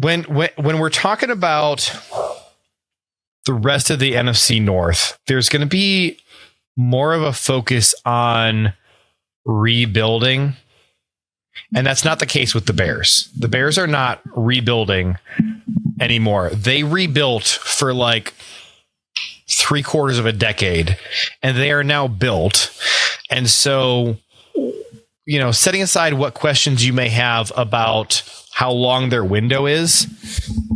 when we're talking about the rest of the NFC North, there's going to be more of a focus on rebuilding. And that's not the case with the Bears. The Bears are not rebuilding anymore. They rebuilt for like 3/4 of a decade, and they are now built. And so, setting aside what questions you may have about how long their window is,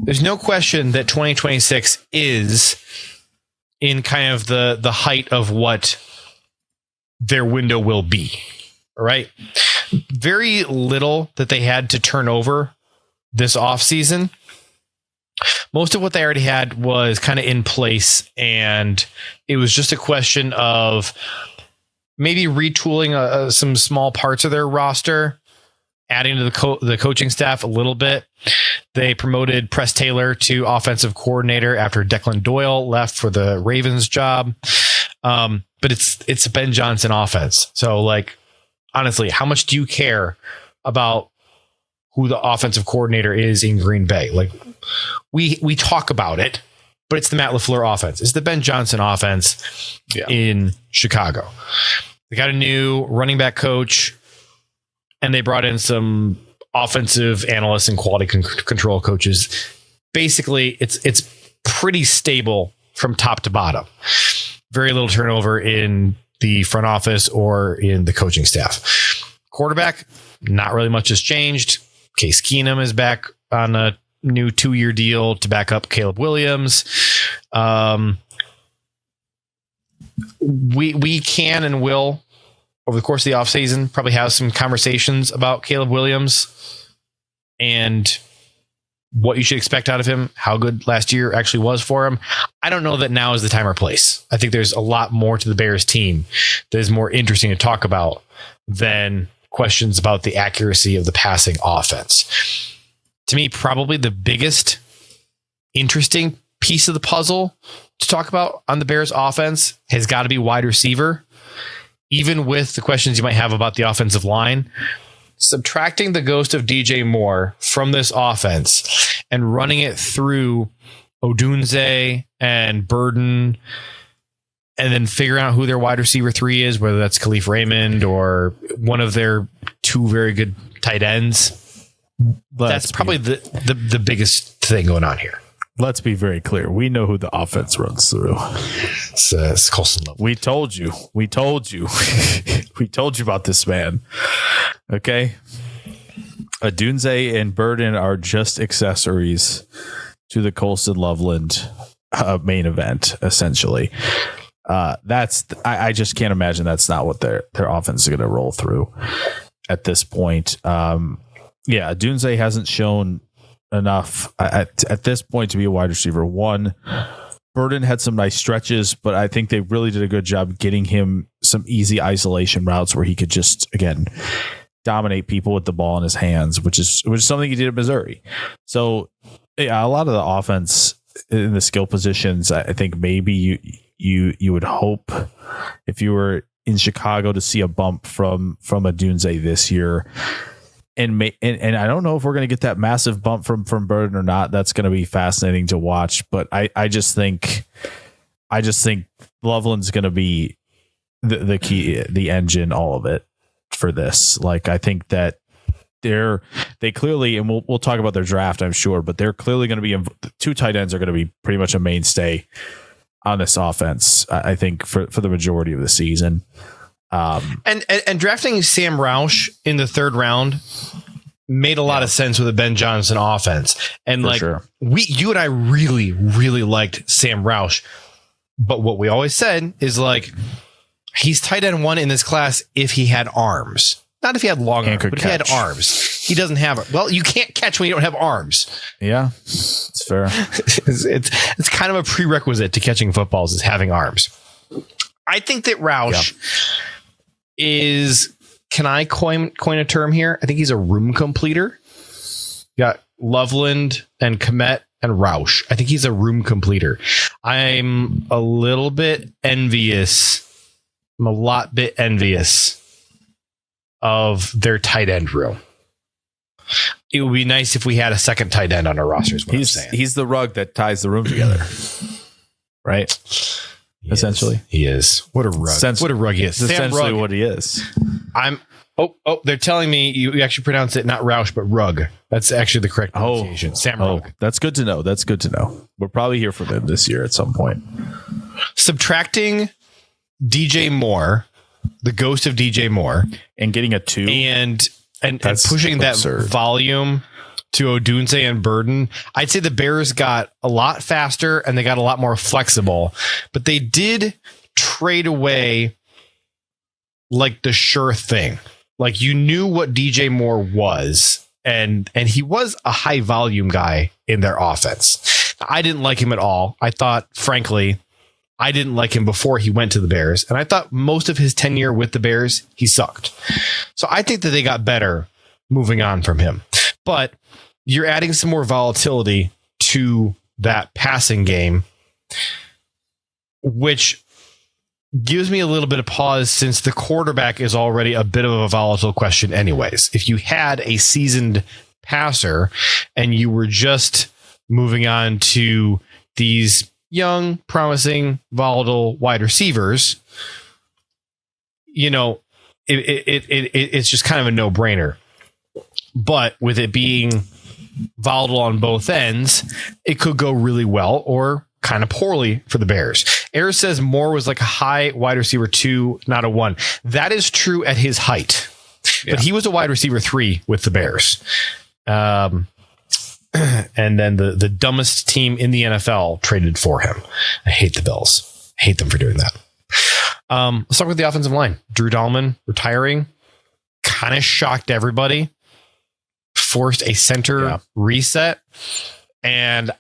there's no question that 2026 is in kind of the height of what their window will be. All right. Very little that they had to turn over this offseason. Most of what they already had was kind of in place, and it was just a question of maybe retooling some small parts of their roster, adding to the coaching staff a little bit. They promoted Press Taylor to offensive coordinator after Declan Doyle left for the Ravens job. But it's a Ben Johnson offense. So, like, honestly, how much do you care about who the offensive coordinator is in Green Bay? Like, we talk about it, but it's the Matt LaFleur offense. It's the Ben Johnson offense in Chicago. They got a new running back coach, and they brought in some offensive analysts and quality control coaches. Basically, it's pretty stable from top to bottom. Very little turnover in the front office or in the coaching staff. Quarterback, not really much has changed. Case Keenum is back on a new 2-year deal to back up Caleb Williams. We can and will, over the course of the offseason, probably have some conversations about Caleb Williams and what you should expect out of him, how good last year actually was for him. I don't know that now is the time or place. I think there's a lot more to the Bears team that is more interesting to talk about than questions about the accuracy of the passing offense. To me, probably the biggest interesting piece of the puzzle to talk about on the Bears offense has got to be wide receiver. Even with the questions you might have about the offensive line, subtracting the ghost of DJ Moore from this offense and running it through Odunze and Burden, and then figuring out who their wide receiver 3 is, whether that's Khalif Raymond or one of their 2 very good tight ends. That's probably the biggest thing going on here. Let's be very clear. We know who the offense runs through. It's Colson Love. We told you. We told you about this man. Okay. Odunze and Burden are just accessories to the Colston Loveland main event, essentially. I just can't imagine that's not what their offense is going to roll through at this point. Odunze hasn't shown enough at this point to be a wide receiver 1. Burden had some nice stretches, but I think they really did a good job getting him some easy isolation routes where he could just, again, dominate people with the ball in his hands, which is something he did at Missouri. So a lot of the offense in the skill positions, I think maybe you would hope if you were in Chicago to see a bump from Odunze this year. And I don't know if we're going to get that massive bump from Burden or not. That's going to be fascinating to watch. But I just think Loveland's going to be the key, the engine, all of it for this. Like, I think that they clearly, and we'll talk about their draft, I'm sure, but they're clearly going to be 2 tight ends are going to be pretty much a mainstay on this offense. I think for the majority of the season. And drafting Sam Roush in the 3rd round made a lot of sense with the Ben Johnson offense. And you and I really, really liked Sam Roush. But what we always said is, like, he's tight end 1 in this class if he had arms. Not if he had long arms, but if he had arms. He doesn't have it. Well, you can't catch when you don't have arms. Yeah, it's fair. It's kind of a prerequisite to catching footballs is having arms. I think that Roush is, can I coin a term here? I think he's a room completer. You got Loveland and Kmet and Roush. I think he's a room completer. I'm a little bit envious. I'm a lot bit envious of their tight end room. It would be nice if we had a second tight end on our roster. Is what I'm saying. He's the rug that ties the room together, right? Essentially, he is. What a rug! What a rug he is. Essentially, what he is. They're telling me you actually pronounce it not Roush but Rug. That's actually the correct pronunciation. Sam Rug. That's good to know. We'll probably hear from him this year at some point. Subtracting DJ Moore, the ghost of DJ Moore, and getting a 2 and pushing absurd. That volume to Odunze and Burden, I'd say the Bears got a lot faster and they got a lot more flexible, but they did trade away like the sure thing. Like you knew what DJ Moore was, and he was a high volume guy in their offense. I didn't like him at all. I thought, frankly, I didn't like him before he went to the Bears, and I thought most of his tenure with the Bears, he sucked. So I think that they got better moving on from him. But you're adding some more volatility to that passing game, which gives me a little bit of pause since the quarterback is already a bit of a volatile question anyways. If you had a seasoned passer and you were just moving on to these young, promising, volatile wide receivers, it's just kind of a no-brainer. But with it being volatile on both ends, it could go really well or kind of poorly for the Bears. Ayers says Moore was like a high wide receiver 2, not a 1. That is true at his height, but he was a wide receiver 3 with the Bears. And then the dumbest team in the NFL traded for him. I hate the Bills. I hate them for doing that. Let's talk with the offensive line. Drew Dahlman retiring kind of shocked everybody. Forced a center reset. And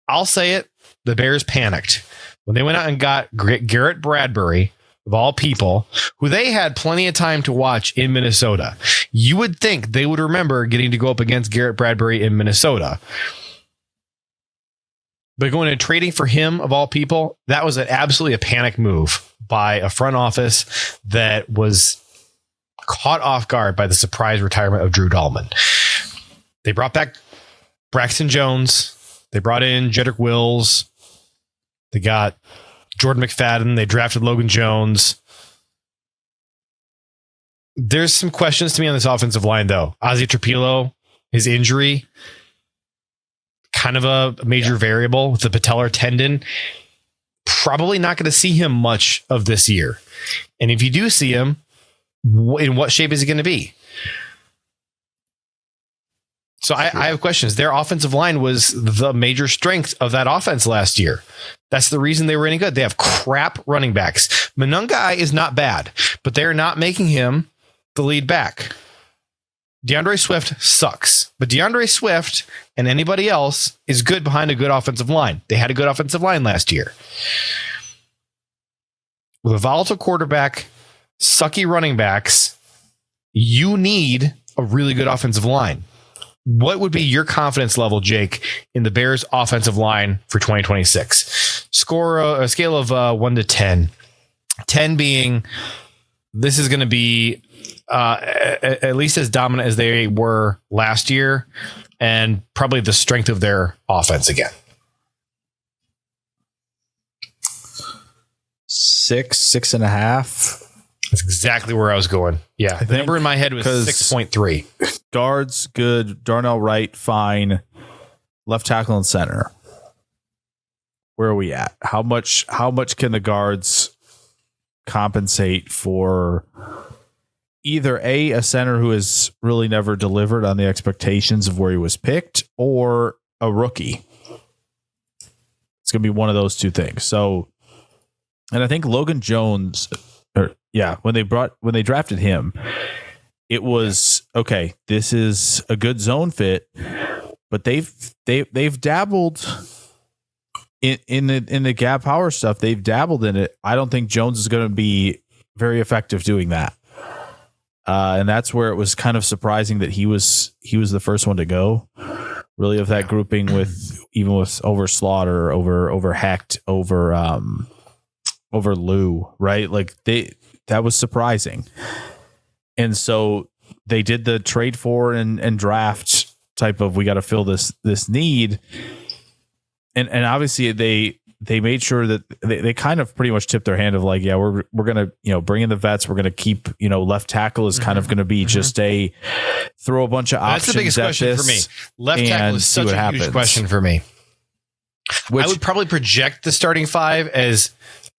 I'll say it, the Bears panicked when they went out and got Garrett Bradbury, of all people, who they had plenty of time to watch in Minnesota. You would think they would remember getting to go up against Garrett Bradbury in Minnesota. But going and trading for him, of all people, that was absolutely a panic move by a front office that was caught off guard by the surprise retirement of Drew Dahlman. They brought back Braxton Jones. They brought in Jedrick Wills. They got Jordan McFadden. They drafted Logan Jones. There's some questions to me on this offensive line, though. Ozzie Trapilo, his injury, kind of a major variable with the patellar tendon. Probably not going to see him much of this year. And if you do see him, in what shape is he going to be? So I have questions. Their offensive line was the major strength of that offense last year. That's the reason they were any good. They have crap running backs. Monungai is not bad, but they're not making him the lead back. DeAndre Swift sucks, but DeAndre Swift and anybody else is good behind a good offensive line. They had a good offensive line last year. With a volatile quarterback, sucky running backs, you need a really good offensive line. What would be your confidence level, Jake, in the Bears offensive line for 2026? Score a scale of 1 to 10. 10 being this is going to be at least as dominant as they were last year and probably the strength of their offense again. 6.5. That's exactly where I was going. Yeah. The number in my head was 6.3. Guards, good. Darnell Wright, fine. Left tackle and center. Where are we at? How much can the guards compensate for either a center who has really never delivered on the expectations of where he was picked, or a rookie? It's going to be one of those two things. So, and I think Logan Jones, when they drafted him, it was okay. This is a good zone fit, but they've dabbled in the gap power stuff. They've dabbled in it. I don't think Jones is going to be very effective doing that, and that's where it was kind of surprising that he was the first one to go. Really, of that grouping, with over Slaughter, over Hecht, over Lou, right? Like that was surprising. And so they did the trade for and draft type of, we got to fill this need. And obviously they made sure that they kind of pretty much tipped their hand of like, yeah, we're going to, bring in the vets. We're going to keep, left tackle is kind of going to be just a throw a bunch of options. That's the biggest question for me. Left tackle is such a huge question for me. I would probably project the starting five as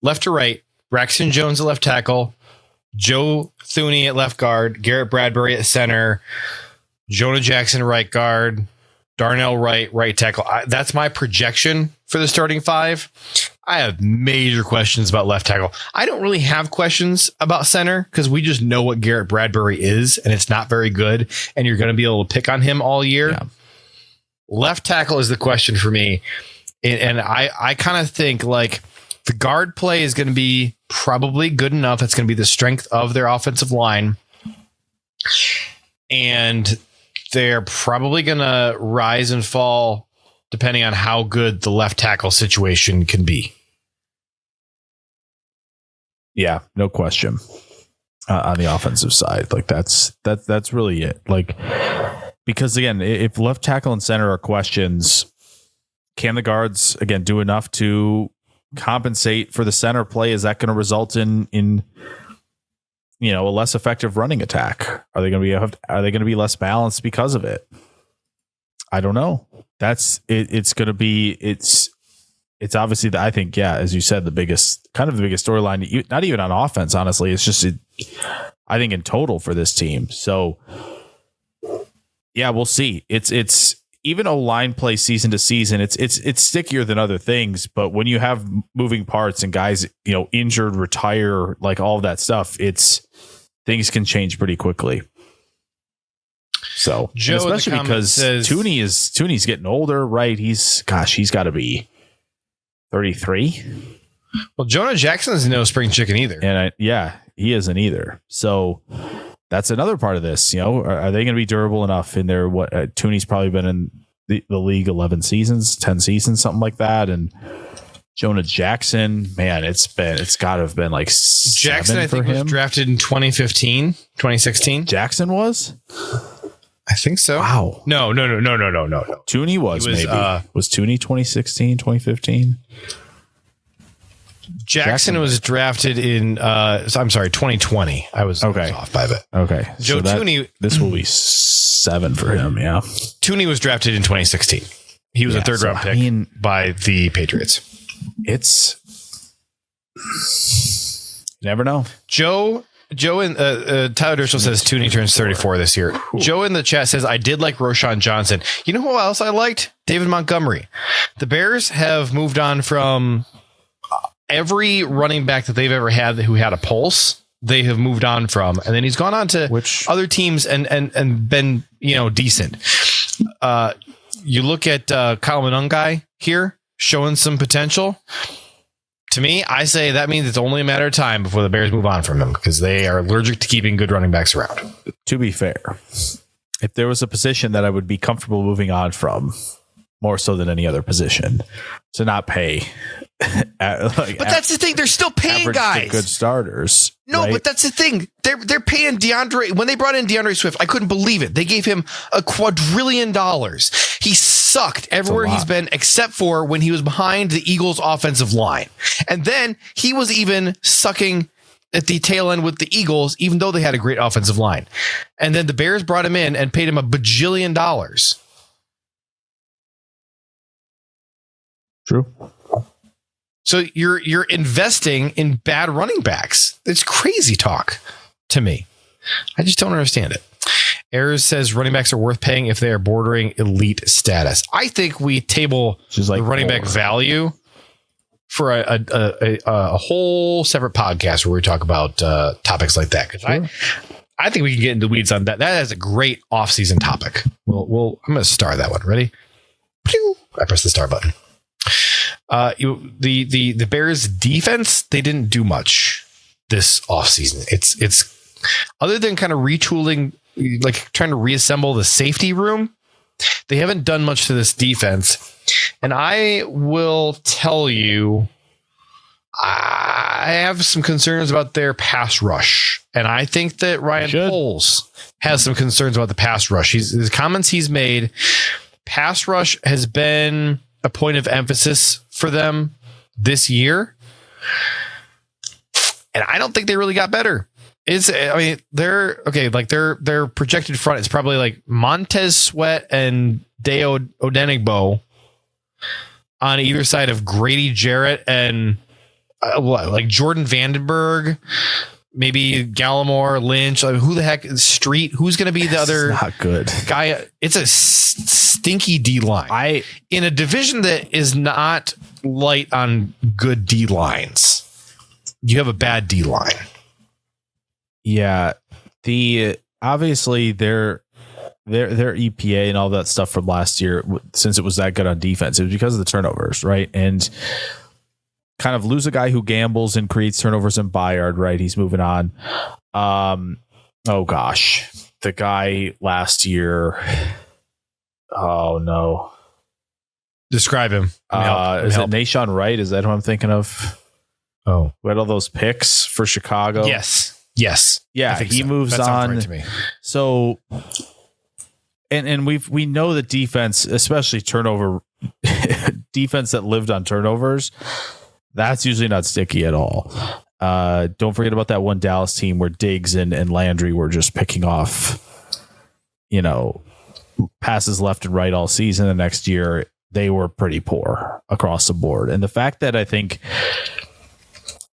left to right, Braxton Jones at left tackle, Joe Thuney at left guard, Garrett Bradbury at center, Jonah Jackson right guard, Darnell Wright right tackle. That's my projection for the starting five. I have major questions about left tackle. I don't really have questions about center because we just know what Garrett Bradbury is, and it's not very good, and you're going to be able to pick on him all year. Yeah. Left tackle is the question for me. And I kind of think like the guard play is going to be probably good enough. It's going to be the strength of their offensive line. And they're probably going to rise and fall depending on how good the left tackle situation can be. Yeah, no question. On the offensive side, like that's really it. Like, because again, if left tackle and center are questions, can the guards again do enough to compensate for the center play? Is that going to result in a less effective running attack? Are they going to be less balanced because of it? I don't know. That's it. It's going to be it's obviously I think, yeah, as you said, the biggest storyline. Not even on offense, honestly. It's just I think in total for this team. So yeah, we'll see. It's even O-line play season to season, it's stickier than other things. But when you have moving parts and guys, injured, retire, like all of that stuff, things can change pretty quickly. So, Joe, especially because Tooney's getting older, right? He's got to be 33. Well, Jonah Jackson's no spring chicken either. And he isn't either. So that's another part of this. Are they going to be durable enough in there? Tooney's probably been in the league 11 seasons, 10 seasons, something like that. And Jonah Jackson, man, it's got to have been like Jackson, I think, was drafted in 2016. Jackson was? I think so. Wow. No. Tooney was maybe. Was Tooney 2016, 2015? Jackson was drafted in 2020. I was off by a bit. Okay. Joe Tooney. This will be 7 for him, yeah. Tooney was drafted in 2016. He was a third round pick by the Patriots. You never know. Joe and Tyler Dershel says Tooney turns 34 this year. Ooh. Joe in the chat says, I did like Roshan Johnson. You know who else I liked? David Montgomery. The Bears have moved on from every running back that they've ever had who had a pulse. They have moved on from, and then he's gone on to other teams and been, decent. You look at Kyle Monungai here showing some potential. To me, I say that means it's only a matter of time before the Bears move on from him because they are allergic to keeping good running backs around. To be fair, if there was a position that I would be comfortable moving on from, more so than any other position, to not pay. But that's the thing; they're still paying guys, good starters. No, right? But that's the thing; they're paying DeAndre. When they brought in DeAndre Swift, I couldn't believe it. They gave him $250 billion. He sucked everywhere he's been, except for when he was behind the Eagles' offensive line, and then he was even sucking at the tail end with the Eagles, even though they had a great offensive line. And then the Bears brought him in and paid him $1 bajillion. True. So you're investing in bad running backs. It's crazy talk to me. I just don't understand it. Ayers says running backs are worth paying if they are bordering elite status. I think we table the running back value for a whole separate podcast where we talk about topics like that. Because I think we can get into the weeds on that. That is a great offseason topic. I'm going to star that one. Ready? I press the star button. The Bears defense, they didn't do much this offseason. It's other than kind of retooling, like trying to reassemble the safety room. They haven't done much to this defense. And I will tell you I have some concerns about their pass rush, and I think that Ryan Poles has some concerns about the pass rush. His comments he's made, pass rush has been a point of emphasis for them this year, and I don't think they really got better. They're okay. Like their projected front is probably like Montez Sweat and Deo Odenigbo on either side of Grady Jarrett and like Jordan Vandenberg, maybe Gallimore, Lynch. Like, who the heck is Street? Who's going to be the other not good guy? It's a stinky D line. In a division that is not light on good D lines. You have a bad D line. Yeah, obviously their EPA and all that stuff from last year, since it was that good on defense, it was because of the turnovers, right? And kind of lose a guy who gambles and creates turnovers in Bayard, right? He's moving on. Oh gosh, the guy last year. Oh no, describe him. Is it Nashawn Wright? Is that who I'm thinking of? Oh, we had all those picks for Chicago. Yes. Yeah, he moves on. Right to me. So, and we know that defense, especially turnover, defense that lived on turnovers, that's usually not sticky at all. Don't forget about that one Dallas team where Diggs and Landry were just picking off, passes left and right all season. The next year, they were pretty poor across the board. And the fact that I think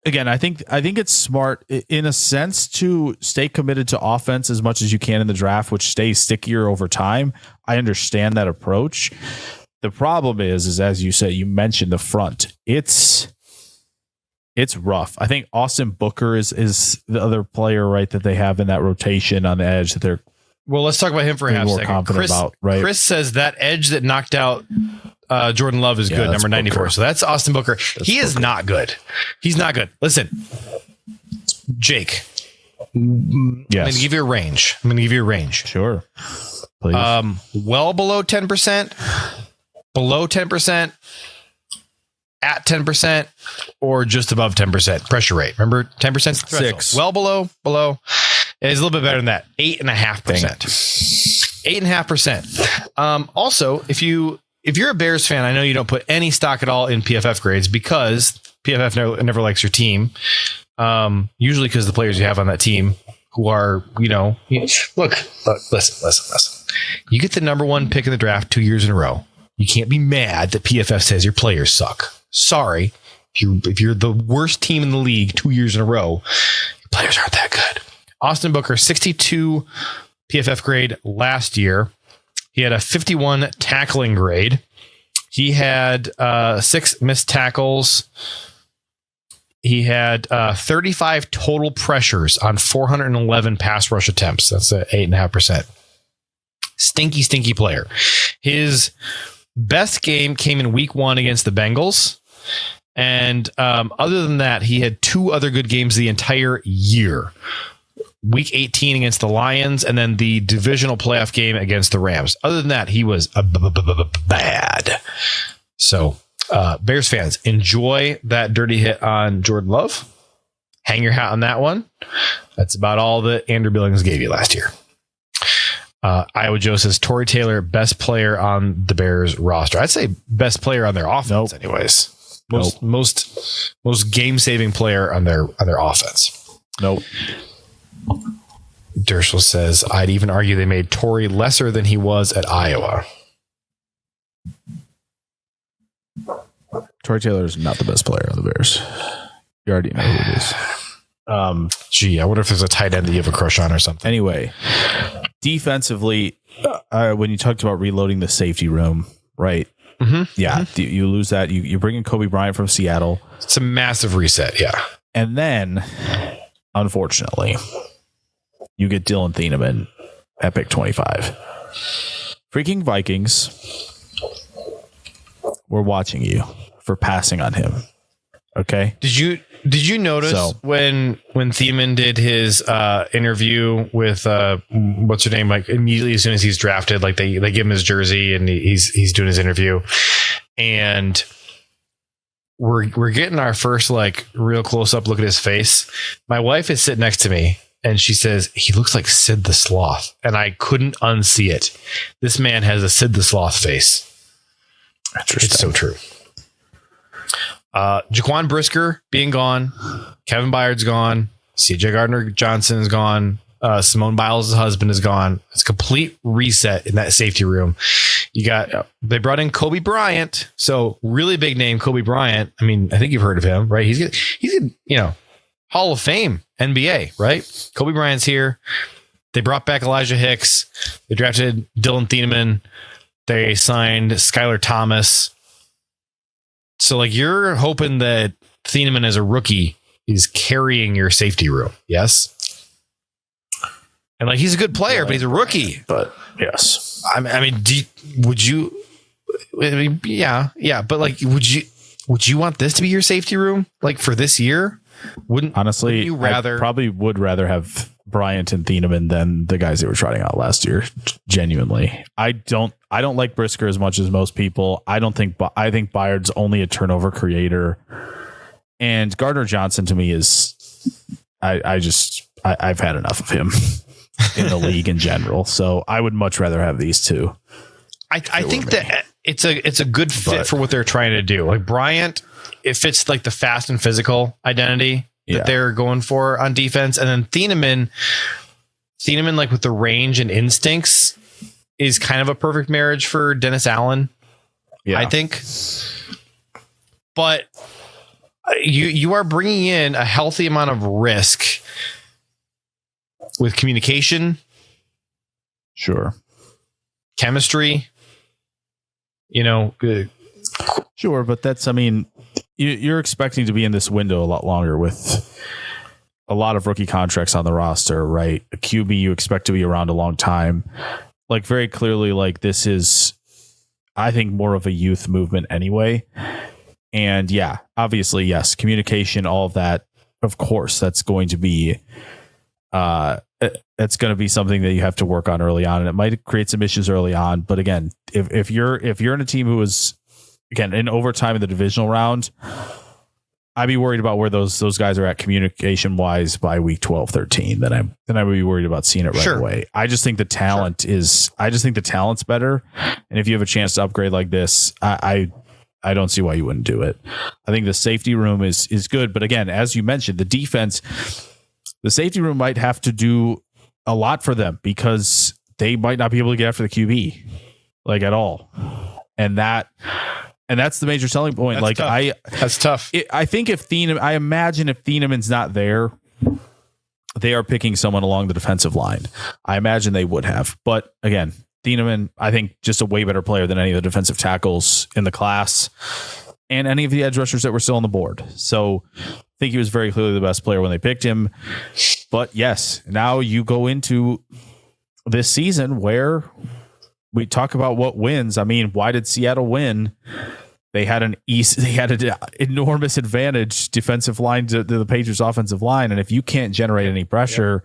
it's smart in a sense to stay committed to offense as much as you can in the draft, which stays stickier over time. I understand that approach. The problem is as you said, you mentioned the front. It's rough. I think Austin Booker is the other player, right, that they have in that rotation on the edge that they're. Well, let's talk about him for a half second. Chris says that edge that knocked out Jordan Love is good, number 94. Booker. So that's Austin Booker. He is not good. He's not good. Listen, Jake. Yes. I'm going to give you a range. Sure. Please. Well below 10%, below 10%, at 10%, or just above 10% pressure rate. Remember, 10% is the threshold. 6. Well below. It's a little bit better than that. 8.5%. 8.5%. Also, if you're a Bears fan, I know you don't put any stock at all in PFF grades because PFF never likes your team. Usually because the players you have on that team who are, look, listen. You get the number 1 pick in the draft 2 years in a row. You can't be mad that PFF says your players suck. Sorry. If you're the worst team in the league 2 years in a row, your players aren't that good. Austin Booker, 62 PFF grade last year. He had a 51 tackling grade. He had 6 missed tackles. He had 35 total pressures on 411 pass rush attempts. That's 8.5%. Stinky player. His best game came in week 1 against the Bengals. And other than that, he had 2 other good games the entire year. Week 18 against the Lions, and then the divisional playoff game against the Rams. Other than that, he was bad. So, Bears fans, enjoy that dirty hit on Jordan Love. Hang your hat on that one. That's about all that Andrew Billings gave you last year. Iowa Joe says Torrey Taylor, best player on the Bears roster. I'd say best player on their offense, anyways. Most game-saving player on their offense. Nope. Dershel says, I'd even argue they made Torrey lesser than he was at Iowa. Torrey Taylor is not the best player on the Bears. You already know who it is. I wonder if there's a tight end that you have a crush on or something. Anyway, defensively, when you talked about reloading the safety room, right? Mm-hmm. Yeah, you lose that. You bring in Kobe Bryant from Seattle. It's a massive reset, yeah. And then, unfortunately, you get Dylan Thieneman at pick 25. Freaking Vikings, we're watching you for passing on him. Okay. Did you notice when Thiemann did his interview with what's her name? Like immediately as soon as he's drafted, like they give him his jersey and he's doing his interview, and we're getting our first like real close up look at his face. My wife is sitting next to me and she says, he looks like Sid the Sloth. And I couldn't unsee it. This man has a Sid the Sloth face. Interesting. It's so true. Jaquan Brisker being gone. Kevin Byard's gone. CJ Gardner-Johnson is gone. Simone Biles' husband is gone. It's a complete reset in that safety room. They brought in Kobe Bryant. So really big name, Kobe Bryant. I mean, I think you've heard of him, right? He's Hall of Fame, NBA, right? Kobe Bryant's here. They brought back Elijah Hicks. They drafted Dylan Thieneman. They signed Skylar Thomas. So like you're hoping that Thieneman as a rookie is carrying your safety room. Yes. And like he's a good player, but he's a rookie. But yes, I mean, would you? I mean, yeah. But like, would you want this to be your safety room like for this year? Honestly, you rather? I probably would rather have Bryant and Thieneman than the guys they were trotting out last year. Genuinely, I don't like Brisker as much as most people. I think Byard's only a turnover creator, and Gardner Johnson to me is I've had enough of him. In the league in general. So I would much rather have these two. I think that it's a good fit for what they're trying to do. Like Bryant, it fits like the fast and physical identity that they're going for on defense. And then Thieneman like with the range and instincts is kind of a perfect marriage for Dennis Allen. Yeah. I think. But you are bringing in a healthy amount of risk with communication, sure, chemistry, sure, but that's, I mean, you're expecting to be in this window a lot longer with a lot of rookie contracts on the roster, right? A QB you expect to be around a long time. Like very clearly, like this is, I think, more of a youth movement anyway. And yeah, obviously, yes, communication, all of that, of course, that's going to be something that you have to work on early on, and it might create some issues early on. But again, if you're in a team who is again in overtime in the divisional round, I'd be worried about where those guys are at communication wise by week 12, 13. Then I would be worried about seeing it right away. I just think the talent the talent's better, and if you have a chance to upgrade like this, I don't see why you wouldn't do it. I think the safety room is good, but again, as you mentioned, the defense. The safety room might have to do a lot for them because they might not be able to get after the QB like at all. And that's the major selling point. That's tough. I think I imagine if Thieneman's not there, they are picking someone along the defensive line. I imagine they would have, but again, Thieneman, I think just a way better player than any of the defensive tackles in the class and any of the edge rushers that were still on the board. So I think he was very clearly the best player when they picked him. But yes, now you go into this season where we talk about what wins. I mean, why did Seattle win? They had an enormous advantage defensive line to the Patriots offensive line. And if you can't generate any pressure,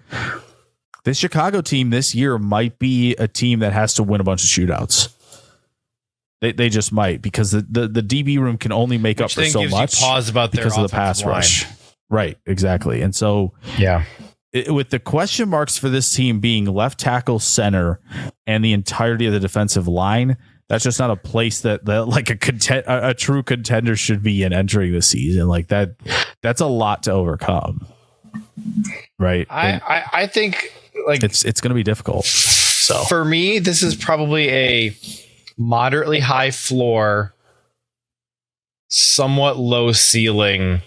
this Chicago team this year might be a team that has to win a bunch of shootouts. They just might, because the DB room can only make up for so much pause about because of the pass rush. Right, exactly. And so with the question marks for this team being left tackle, center, and the entirety of the defensive line, that's just not a place that like a true contender should be in entering the season. Like that's a lot to overcome. Right. I think like it's going to be difficult. So for me, this is probably a moderately high floor, somewhat low ceiling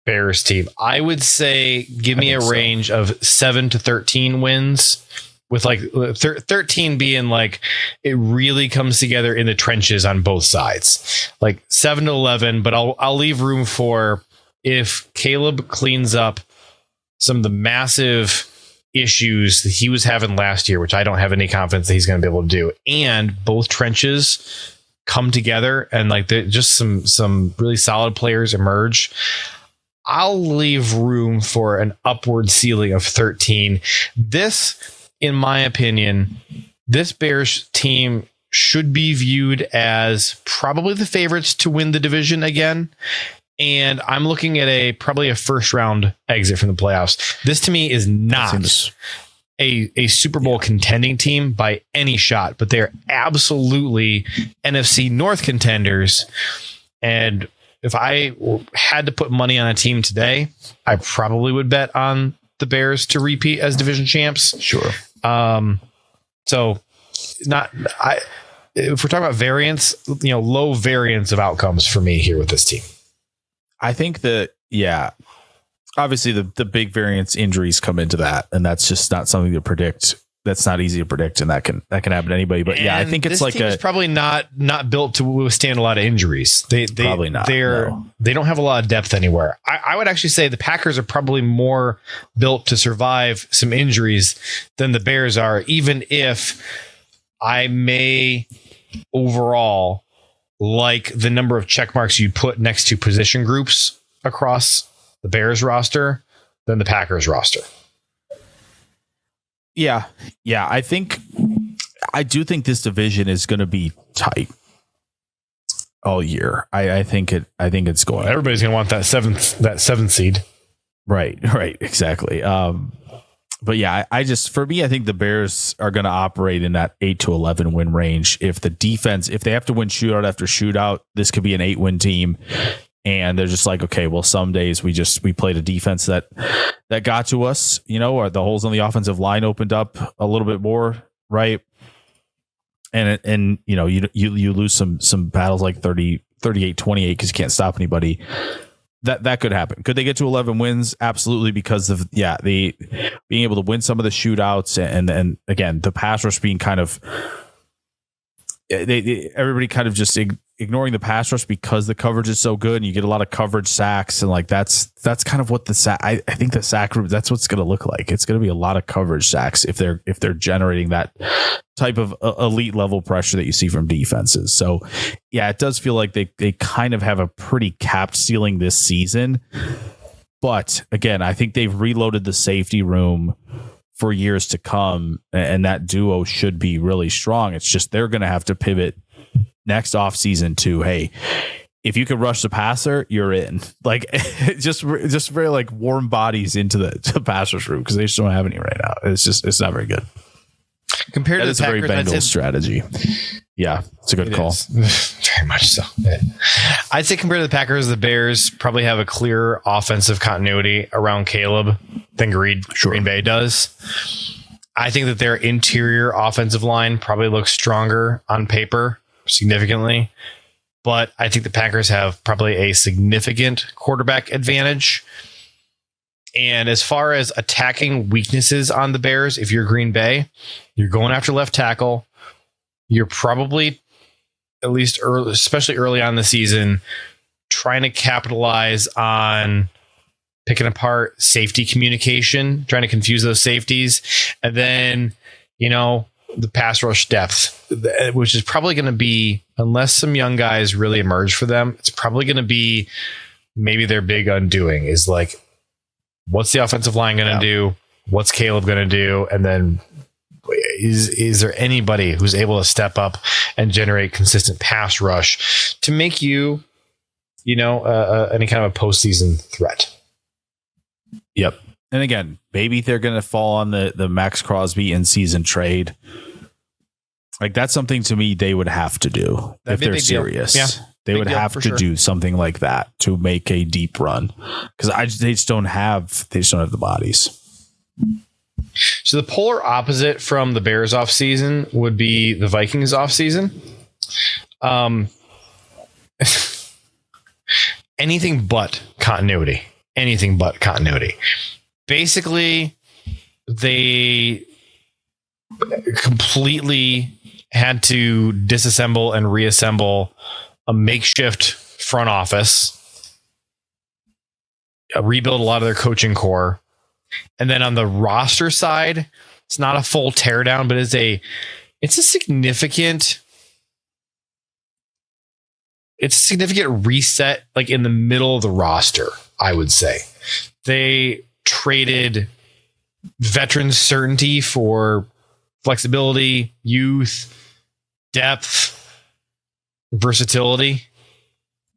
Bears team. I would say give me a range of 7 to 13 wins, with like 13 being like it really comes together in the trenches on both sides. Like 7 to 11, but I'll leave room for if Caleb cleans up some of the massive issues that he was having last year, which I don't have any confidence that he's going to be able to do, and both trenches come together and like just some really solid players emerge, I'll leave room for an upward ceiling of 13. This, in my opinion, this Bears team should be viewed as probably the favorites to win the division again. And I'm looking at probably a first round exit from the playoffs. This to me is not a Super Bowl contending team by any shot, but they're absolutely NFC North contenders. And if I had to put money on a team today, I probably would bet on the Bears to repeat as division champs. Sure. So if we're talking about variance, low variance of outcomes for me here with this team. I think that, obviously the big variance injuries come into that, and that's just not something to predict. That's not easy to predict, and that can happen to anybody. But I think it's like it's probably not built to withstand a lot of injuries. They probably not. They don't have a lot of depth anywhere. I would actually say the Packers are probably more built to survive some injuries than the Bears are, even if I may overall like the number of check marks you put next to position groups across the Bears roster than the Packers roster. Yeah. I do think this division is going to be tight all year. I think it's going. Everybody's going to want that seventh seed. Right. Exactly. But I think the Bears are going to operate in that 8 to 11 win range. If they have to win shootout after shootout, this could be an 8-win team. And they're just like, okay, well, some days we played a defense that got to us, or the holes on the offensive line opened up a little bit more. Right. And you lose some battles like 38-28 because you can't stop anybody. That could happen. Could they get to 11 wins? Absolutely, because of the being able to win some of the shootouts and again the pass rush being kind of everybody kind of just ignoring the pass rush because the coverage is so good and you get a lot of coverage sacks and like that's kind of what I think the sack group, that's what's going to look like. It's going to be a lot of coverage sacks if they're generating that type of elite level pressure that you see from defenses. So it does feel like they kind of have a pretty capped ceiling this season. But again, I think they've reloaded the safety room for years to come, and that duo should be really strong. It's just they're going to have to pivot next offseason to, hey, if you can rush the passer, you're in. Like just very like warm bodies into the passer's room because they just don't have any right now. It's not very good. Compared to the Packers, a very Bengals strategy. Yeah, it's a good call. Very much so. I'd say compared to the Packers, the Bears probably have a clear offensive continuity around Caleb than Green Bay does. I think that their interior offensive line probably looks stronger on paper significantly, but I think the Packers have probably a significant quarterback advantage. And as far as attacking weaknesses on the Bears, if you're Green Bay, you're going after left tackle. You're probably, at least early, especially early on in the season, trying to capitalize on picking apart safety communication, trying to confuse those safeties. And then, the pass rush depth, which is probably going to be, unless some young guys really emerge for them, it's probably going to be maybe their big undoing is like, what's the offensive line going to do? What's Caleb going to do? And then is there anybody who's able to step up and generate consistent pass rush to make you, any kind of a postseason threat? Yep. And again, maybe they're going to fall on the Max Crosby in-season trade. Like that's something to me they would have to do if they're serious. Yeah. They would have to do something like that to make a deep run because they just don't have the bodies. So the polar opposite from the Bears offseason would be the Vikings offseason. Anything but continuity. Basically, they completely had to disassemble and reassemble a makeshift front office, rebuild a lot of their coaching core. And then on the roster side, it's not a full teardown, but it's a significant reset, like in the middle of the roster, I would say. They traded veteran certainty for flexibility, youth, depth, versatility.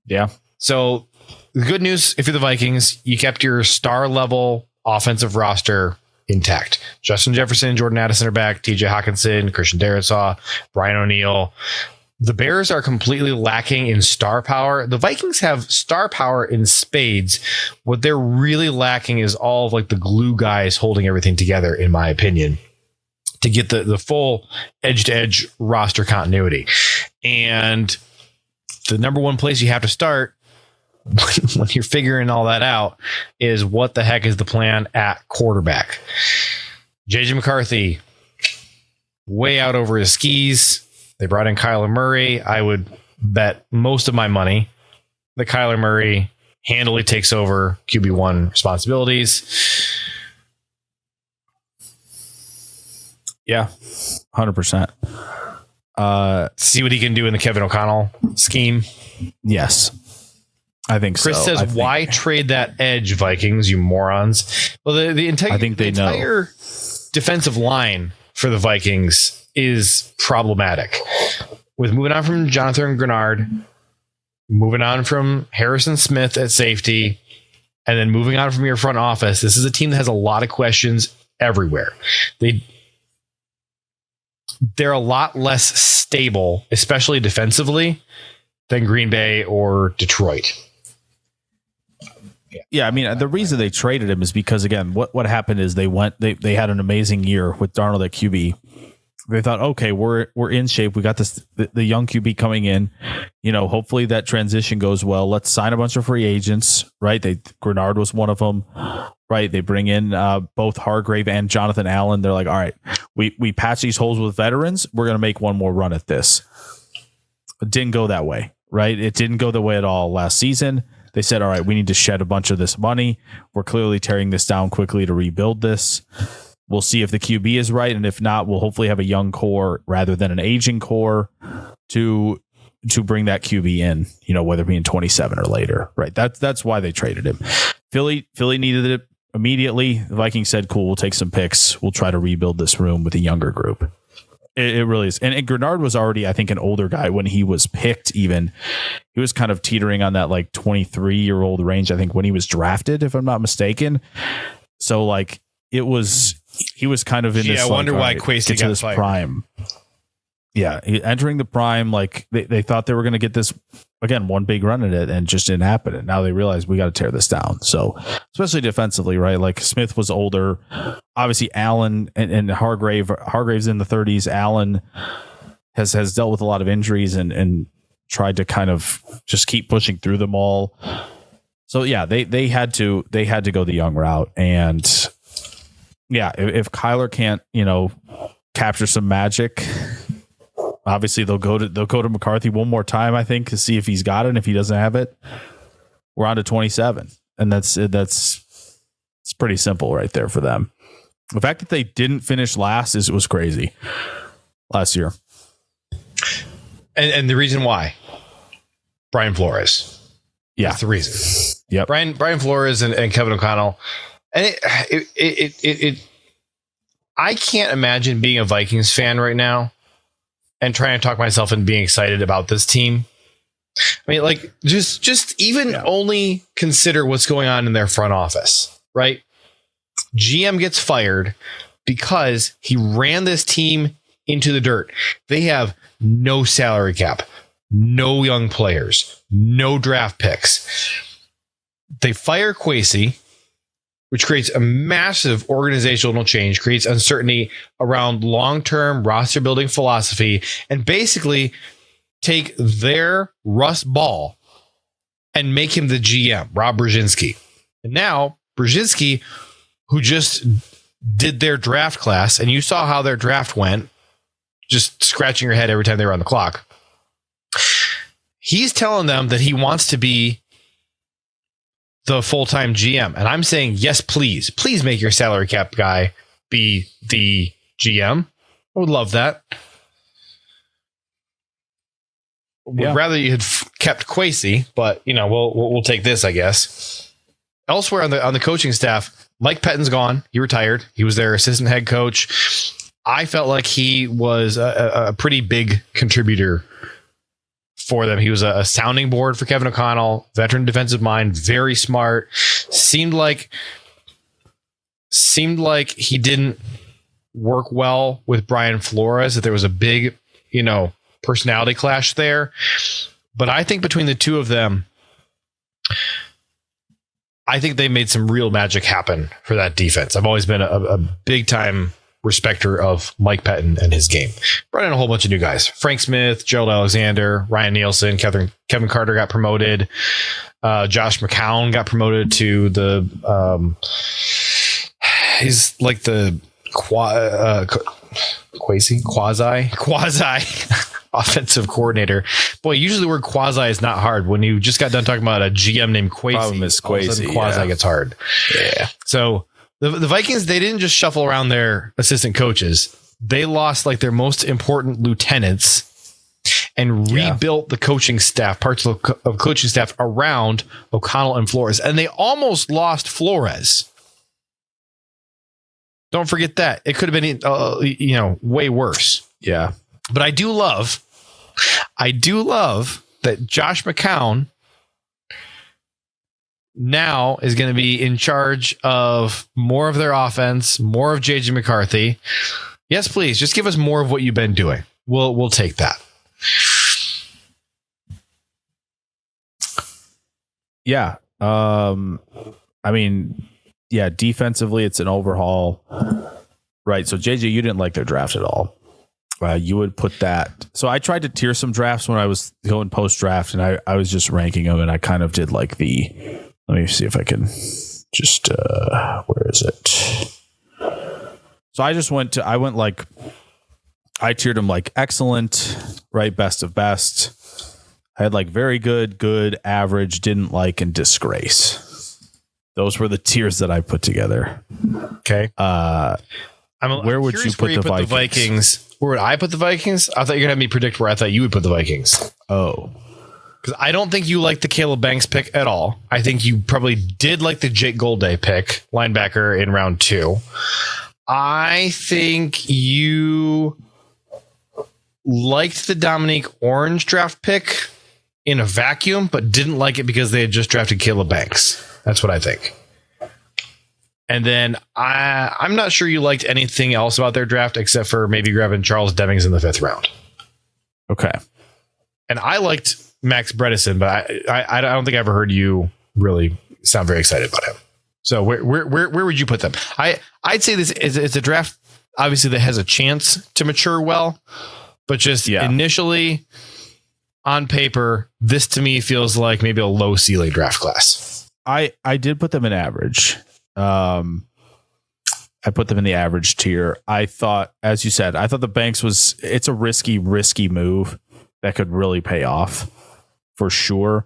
Yeah. So the good news, if you're the Vikings, you kept your star level offensive roster intact. Justin Jefferson, Jordan Addison are back, TJ Hawkinson, Christian Darrisaw, Brian O'Neill. The Bears are completely lacking in star power. The Vikings have star power in spades. What they're really lacking is all of like the glue guys holding everything together, in my opinion, to get the full edge-to-edge roster continuity. And the number one place you have to start when you're figuring all that out is what the heck is the plan at quarterback. JJ McCarthy, way out over his skis. They brought in Kyler Murray. I would bet most of my money that Kyler Murray handily takes over QB1 responsibilities. Yeah, 100%. See what he can do in the Kevin O'Connell scheme. Yes, I think Chris so. says, why trade that edge, Vikings, you morons? Well, the entire defensive line for the Vikings is problematic. With moving on from Jonathan Grenard, moving on from Harrison Smith at safety, and then moving on from your front office, this is a team that has a lot of questions everywhere. They're a lot less stable, especially defensively, than Green Bay or Detroit. Yeah, I mean, the reason they traded him is because, again, what happened is they had an amazing year with Darnold at QB. They thought, okay, we're in shape. We got the young QB coming in. You know, hopefully that transition goes well. Let's sign a bunch of free agents, right? Grenard was one of them, right? They bring in both Hargrave and Jonathan Allen. They're like, all right, we patch these holes with veterans. We're going to make one more run at this. It didn't go that way, right? It didn't go the way at all last season. They said, all right, we need to shed a bunch of this money. We're clearly tearing this down quickly to rebuild this. We'll see if the QB is right, and if not, we'll hopefully have a young core rather than an aging core to bring that QB in, you know, whether it be in 27 or later, right? That's why they traded him. Philly needed it immediately. The Vikings said, cool, we'll take some picks. We'll try to rebuild this room with a younger group. It really is. And Grenard was already, I think, an older guy when he was picked even. He was kind of teetering on that like 23-year-old range, I think, when he was drafted, if I'm not mistaken. So like he was kind of in this. I wonder why Kwesi got this fired. Prime. Yeah, entering the prime, like they thought they were going to get this, again, one big run at it, and just didn't happen. And now they realize we got to tear this down. So, especially defensively, right? Like Smith was older. Obviously, Allen and Hargrave's in the 30s. Allen has dealt with a lot of injuries and tried to kind of just keep pushing through them all. So yeah, they had to go the young route. And yeah, if Kyler can't, you know, capture some magic, obviously they'll go to McCarthy one more time, I think, to see if he's got it. And if he doesn't have it, we're on to 27. And that's pretty simple right there for them. The fact that they didn't finish last was crazy last year. And the reason why, Brian Flores. Yeah. That's the reason. Yeah. Brian Flores and Kevin O'Connell. And I can't imagine being a Vikings fan right now and trying to talk myself into being excited about this team. I mean, like, just even only consider what's going on in their front office, right? GM gets fired because he ran this team into the dirt. They have no salary cap, no young players, no draft picks. They fire Kwesi, which creates a massive organizational change, creates uncertainty around long-term roster building philosophy, and basically take their Russ Ball and make him the GM, Rob Brzezinski. And now Brzezinski, who just did their draft class, and you saw how their draft went, just scratching your head every time they were on the clock. He's telling them that he wants to be the full-time GM. And I'm saying, yes, please make your salary cap guy be the GM. I would love that. Yeah. Would rather you had kept Kwesi, but you know, we'll take this, I guess. Elsewhere on the coaching staff, Mike Pettin's gone. He retired. He was their assistant head coach. I felt like he was a pretty big contributor for them. He was a sounding board for Kevin O'Connell, veteran defensive mind, very smart. Seemed like he didn't work well with Brian Flores, that there was a big, personality clash there. But I think between the two of them, I think they made some real magic happen for that defense. I've always been a big time respecter of Mike Pettin and his game. Brought in a whole bunch of new guys: Frank Smith, Gerald Alexander, Ryan Nielsen, Kevin Carter got promoted. Josh McCown got promoted to the he's like the quasi offensive coordinator. Boy, usually the word quasi is not hard. When you just got done talking about a GM named Quasi, problem is Quasi, quasi gets hard. Yeah. So the Vikings, they didn't just shuffle around their assistant coaches. They lost like their most important lieutenants and rebuilt the coaching staff, parts of coaching staff around O'Connell and Flores. And they almost lost Flores. Don't forget that. It could have been, way worse. Yeah. But I do love that Josh McCown now is going to be in charge of more of their offense, more of JJ McCarthy. Yes, please. Just give us more of what you've been doing. We'll take that. Yeah. Defensively, it's an overhaul. Right. So JJ, you didn't like their draft at all. You would put that. So I tried to tier some drafts when I was going post draft, and I was just ranking them, and I kind of did like let me see if I can just, where is it? So I tiered them like excellent, right? Best of best. I had like very good, average, didn't like, and disgrace. Those were the tiers that I put together. Okay. Where would you put the Vikings? Where would I put the Vikings? I thought you were going to have me predict where I thought you would put the Vikings. Oh. Because I don't think you like the Caleb Banks pick at all. I think you probably did like the Jake Golday pick, linebacker in round 2. I think you liked the Dominique Orange draft pick in a vacuum, but didn't like it because they had just drafted Caleb Banks. That's what I think. And then I'm not sure you liked anything else about their draft except for maybe grabbing Charles Demings in the 5th round. Okay. And I liked Max Bredesen, but I don't think I ever heard you really sound very excited about him. So where would you put them? I'd say this is it's a draft obviously that has a chance to mature well, but just initially on paper, this to me feels like maybe a low ceiling draft class. I did put them in average. I put them in the average tier. I thought, as you said, the Banks it's a risky move that could really pay off for sure.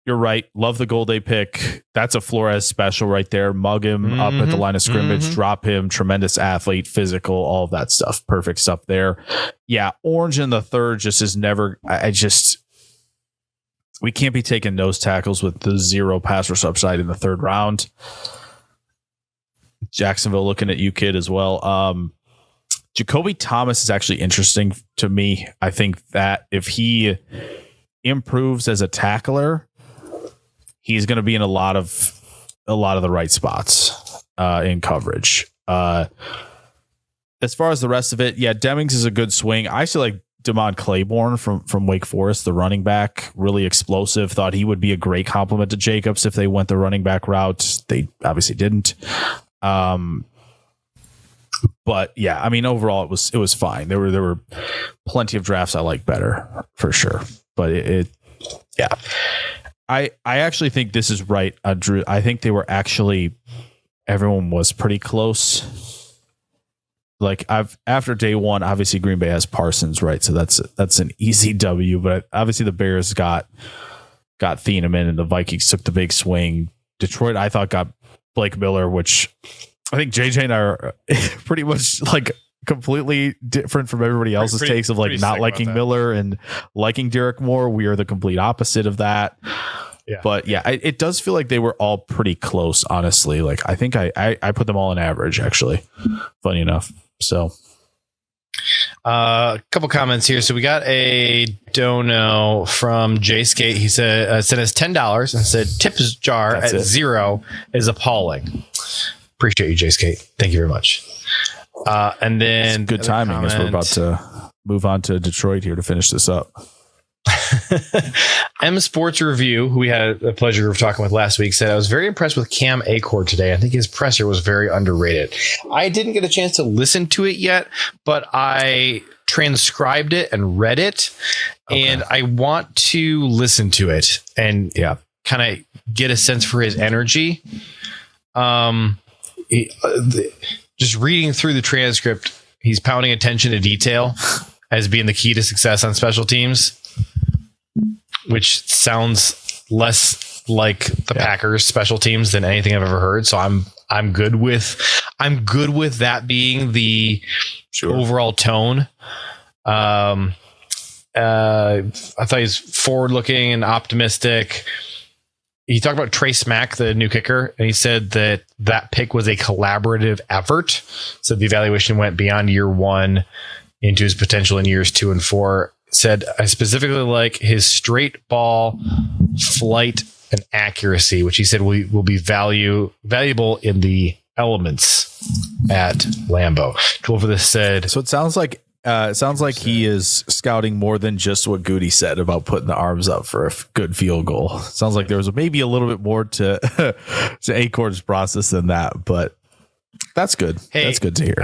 You're right. Love the Golday pick. That's a Flores special right there. Mug him up at the line of scrimmage, drop him. Tremendous athlete, physical, all of that stuff. Perfect stuff there. Yeah. Orange in the 3rd just is never, we can't be taking nose tackles with the 0 pass rush upside in the 3rd round. Jacksonville looking at you, kid, as well. Jacoby Thomas is actually interesting to me. I think that if he improves as a tackler, he's going to be in a lot of the right spots in coverage. As far as the rest of it, Demings is a good swing. I actually like Damon Claiborne from Wake Forest, the running back, really explosive. Thought he would be a great complement to Jacobs if they went the running back route. They obviously didn't. But yeah, I mean, overall it was fine. There were plenty of drafts I liked better for sure. But I actually think this is right, Drew. I think they were everyone was pretty close. Like after day 1, obviously Green Bay has Parsons, right? So that's an easy W. But obviously the Bears got Thieneman, and the Vikings took the big swing. Detroit, I thought, got Blake Miller, which I think JJ and I are pretty much like completely different from everybody else's takes of like not liking Miller and liking Derek Moore. We are the complete opposite of that. Yeah. But yeah, it does feel like they were all pretty close, honestly. Like I think I put them all in average, actually. Funny enough. So A couple comments here. So we got a dono from Jay Skate. He said sent us $10 and said tip jar at 0 is appalling. Appreciate you, Jay Skate. Thank you very much. And then it's good timing as we're about to move on to Detroit here to finish this up. M Sports Review, who we had the pleasure of talking with last week, said I was very impressed with Cam Achord today. I think his presser was very underrated. I didn't get a chance to listen to it yet, but I transcribed it and read it, and I want to listen to it and kind of get a sense for his energy. Just reading through the transcript, he's pounding attention to detail as being the key to success on special teams, which sounds less like the Packers special teams than anything I've ever heard. So I'm good with that being the overall tone. I thought he's forward looking and optimistic. He talked about Trace Mack, the new kicker, and he said that pick was a collaborative effort. So the evaluation went beyond year 1 into his potential in years 2 and 4. Said, I specifically like his straight ball flight and accuracy, which he said will be valuable in the elements at Lambeau. 12 for this said. So it sounds like he is scouting more than just what Goody said about putting the arms up for a good field goal. Sounds like there was maybe a little bit more to Achord's process than that, but that's good. Hey, that's good to hear.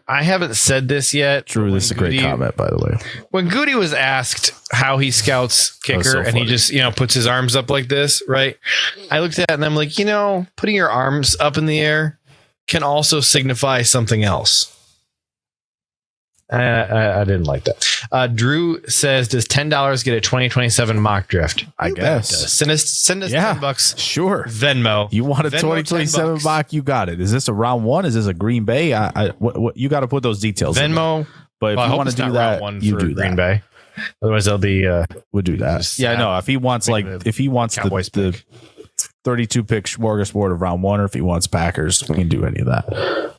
I haven't said this yet. Drew, this is a great comment, by the way. When Goody was asked how he scouts kicker and he just, puts his arms up like this, right? I looked at it and I'm like, putting your arms up in the air can also signify something else. I didn't like that. Drew says, does $10 get a 2027 mock draft? I guess. Send us $10. Sure. Venmo. You want a 2027 mock? You got it. Is this a round 1? Is this a Green Bay? What you got to put those details Venmo. In but if you want to do that, you do Green that. Bay. Otherwise, they'll be. We'll do that. Yeah, no. If he wants the 32 pick smorgasbord of round 1, or if he wants Packers, we can do any of that.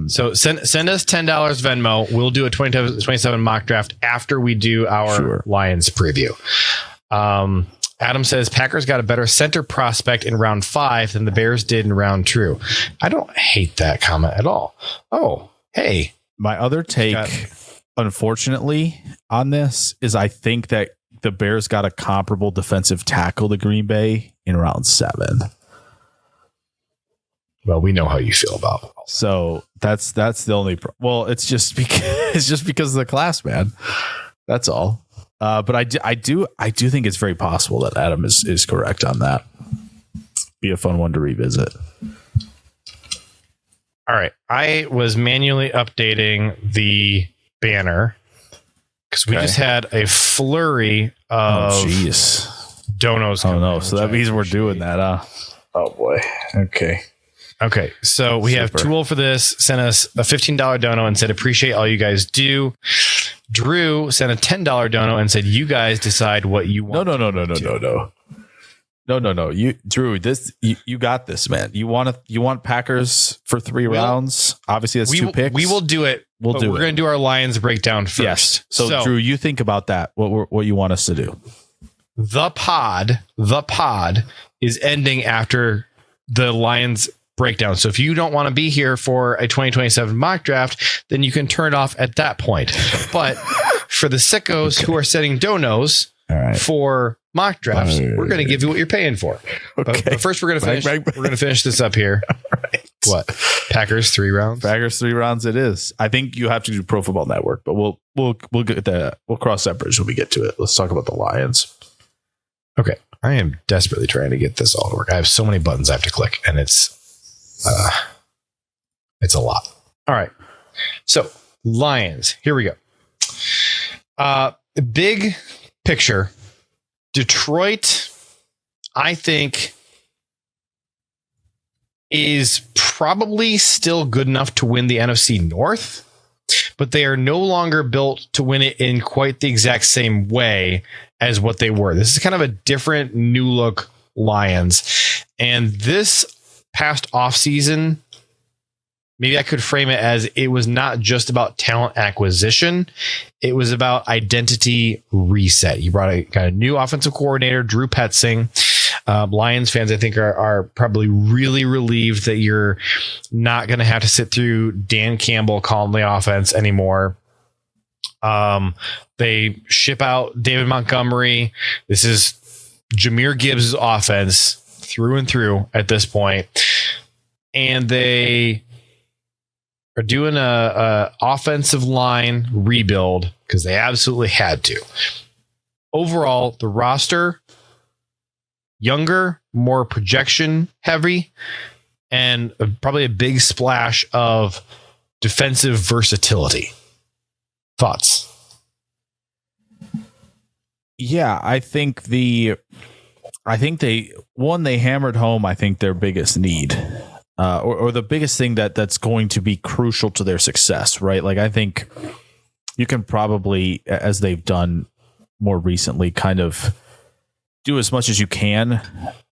So send us $10 Venmo. We'll do a 2027 mock draft after we do our Lions preview. Adam says Packers got a better center prospect in round 5 than the Bears did in round 2. I don't hate that comment at all. Oh, hey. My other take, unfortunately, on this is I think that the Bears got a comparable defensive tackle to Green Bay in round 7. Well, we know how you feel about it. So that's the only. Well, it's just because of the class, man. That's all. But I do think it's very possible that Adam is correct on that. Be a fun one to revisit. All right, I was manually updating the banner because we just had a flurry of donos. Oh no! So that means we're doing that, huh? Oh boy. Okay, so we have Tool for this. Sent us a $15 dono and said, appreciate all you guys do. Drew sent a $10 dono and said, you guys decide what you want. No. Drew, you got this, man. You want Packers for 3 rounds? Obviously, that's 2 picks. We will do it. We're going to do our Lions breakdown first. Yes. So Drew, you think about that. What you want us to do? The pod is ending after the Lions breakdown. So if you don't want to be here for a 2027 mock draft, then you can turn it off at that point. But for the sickos who are setting donos for mock drafts, we're going to give you what you're paying for. But first, we're going to finish. We're going to finish this up here. What? Packers 3 rounds. Packers 3 rounds. It is. I think you have to do Pro Football Network, but we'll get that. We'll cross that bridge when we get to it. Let's talk about the Lions. Okay, I am desperately trying to get this all to work. I have so many buttons I have to click, and it's a lot. All right. So Lions, here we go. Big picture. Detroit, I think, is probably still good enough to win the NFC North, but they are no longer built to win it in quite the exact same way as what they were. This is kind of a different new look Lions. And this past offseason maybe I could frame it as it was not just about talent acquisition. It was about identity reset. You brought a kind of new offensive coordinator, Drew Petzing. Lions fans, I think, are probably really relieved that you're not going to have to sit through Dan Campbell calling the offense anymore. They ship out David Montgomery. This is Jahmyr Gibbs' offense through and through at this point. And they are doing a offensive line rebuild because they absolutely had to. Overall, the roster, younger, more projection heavy, and probably a big splash of defensive versatility. Thoughts? Yeah, I think they hammered home, I think, their biggest need. Or the biggest thing that's going to be crucial to their success, right? Like, I think you can probably, as they've done more recently, kind of do as much as you can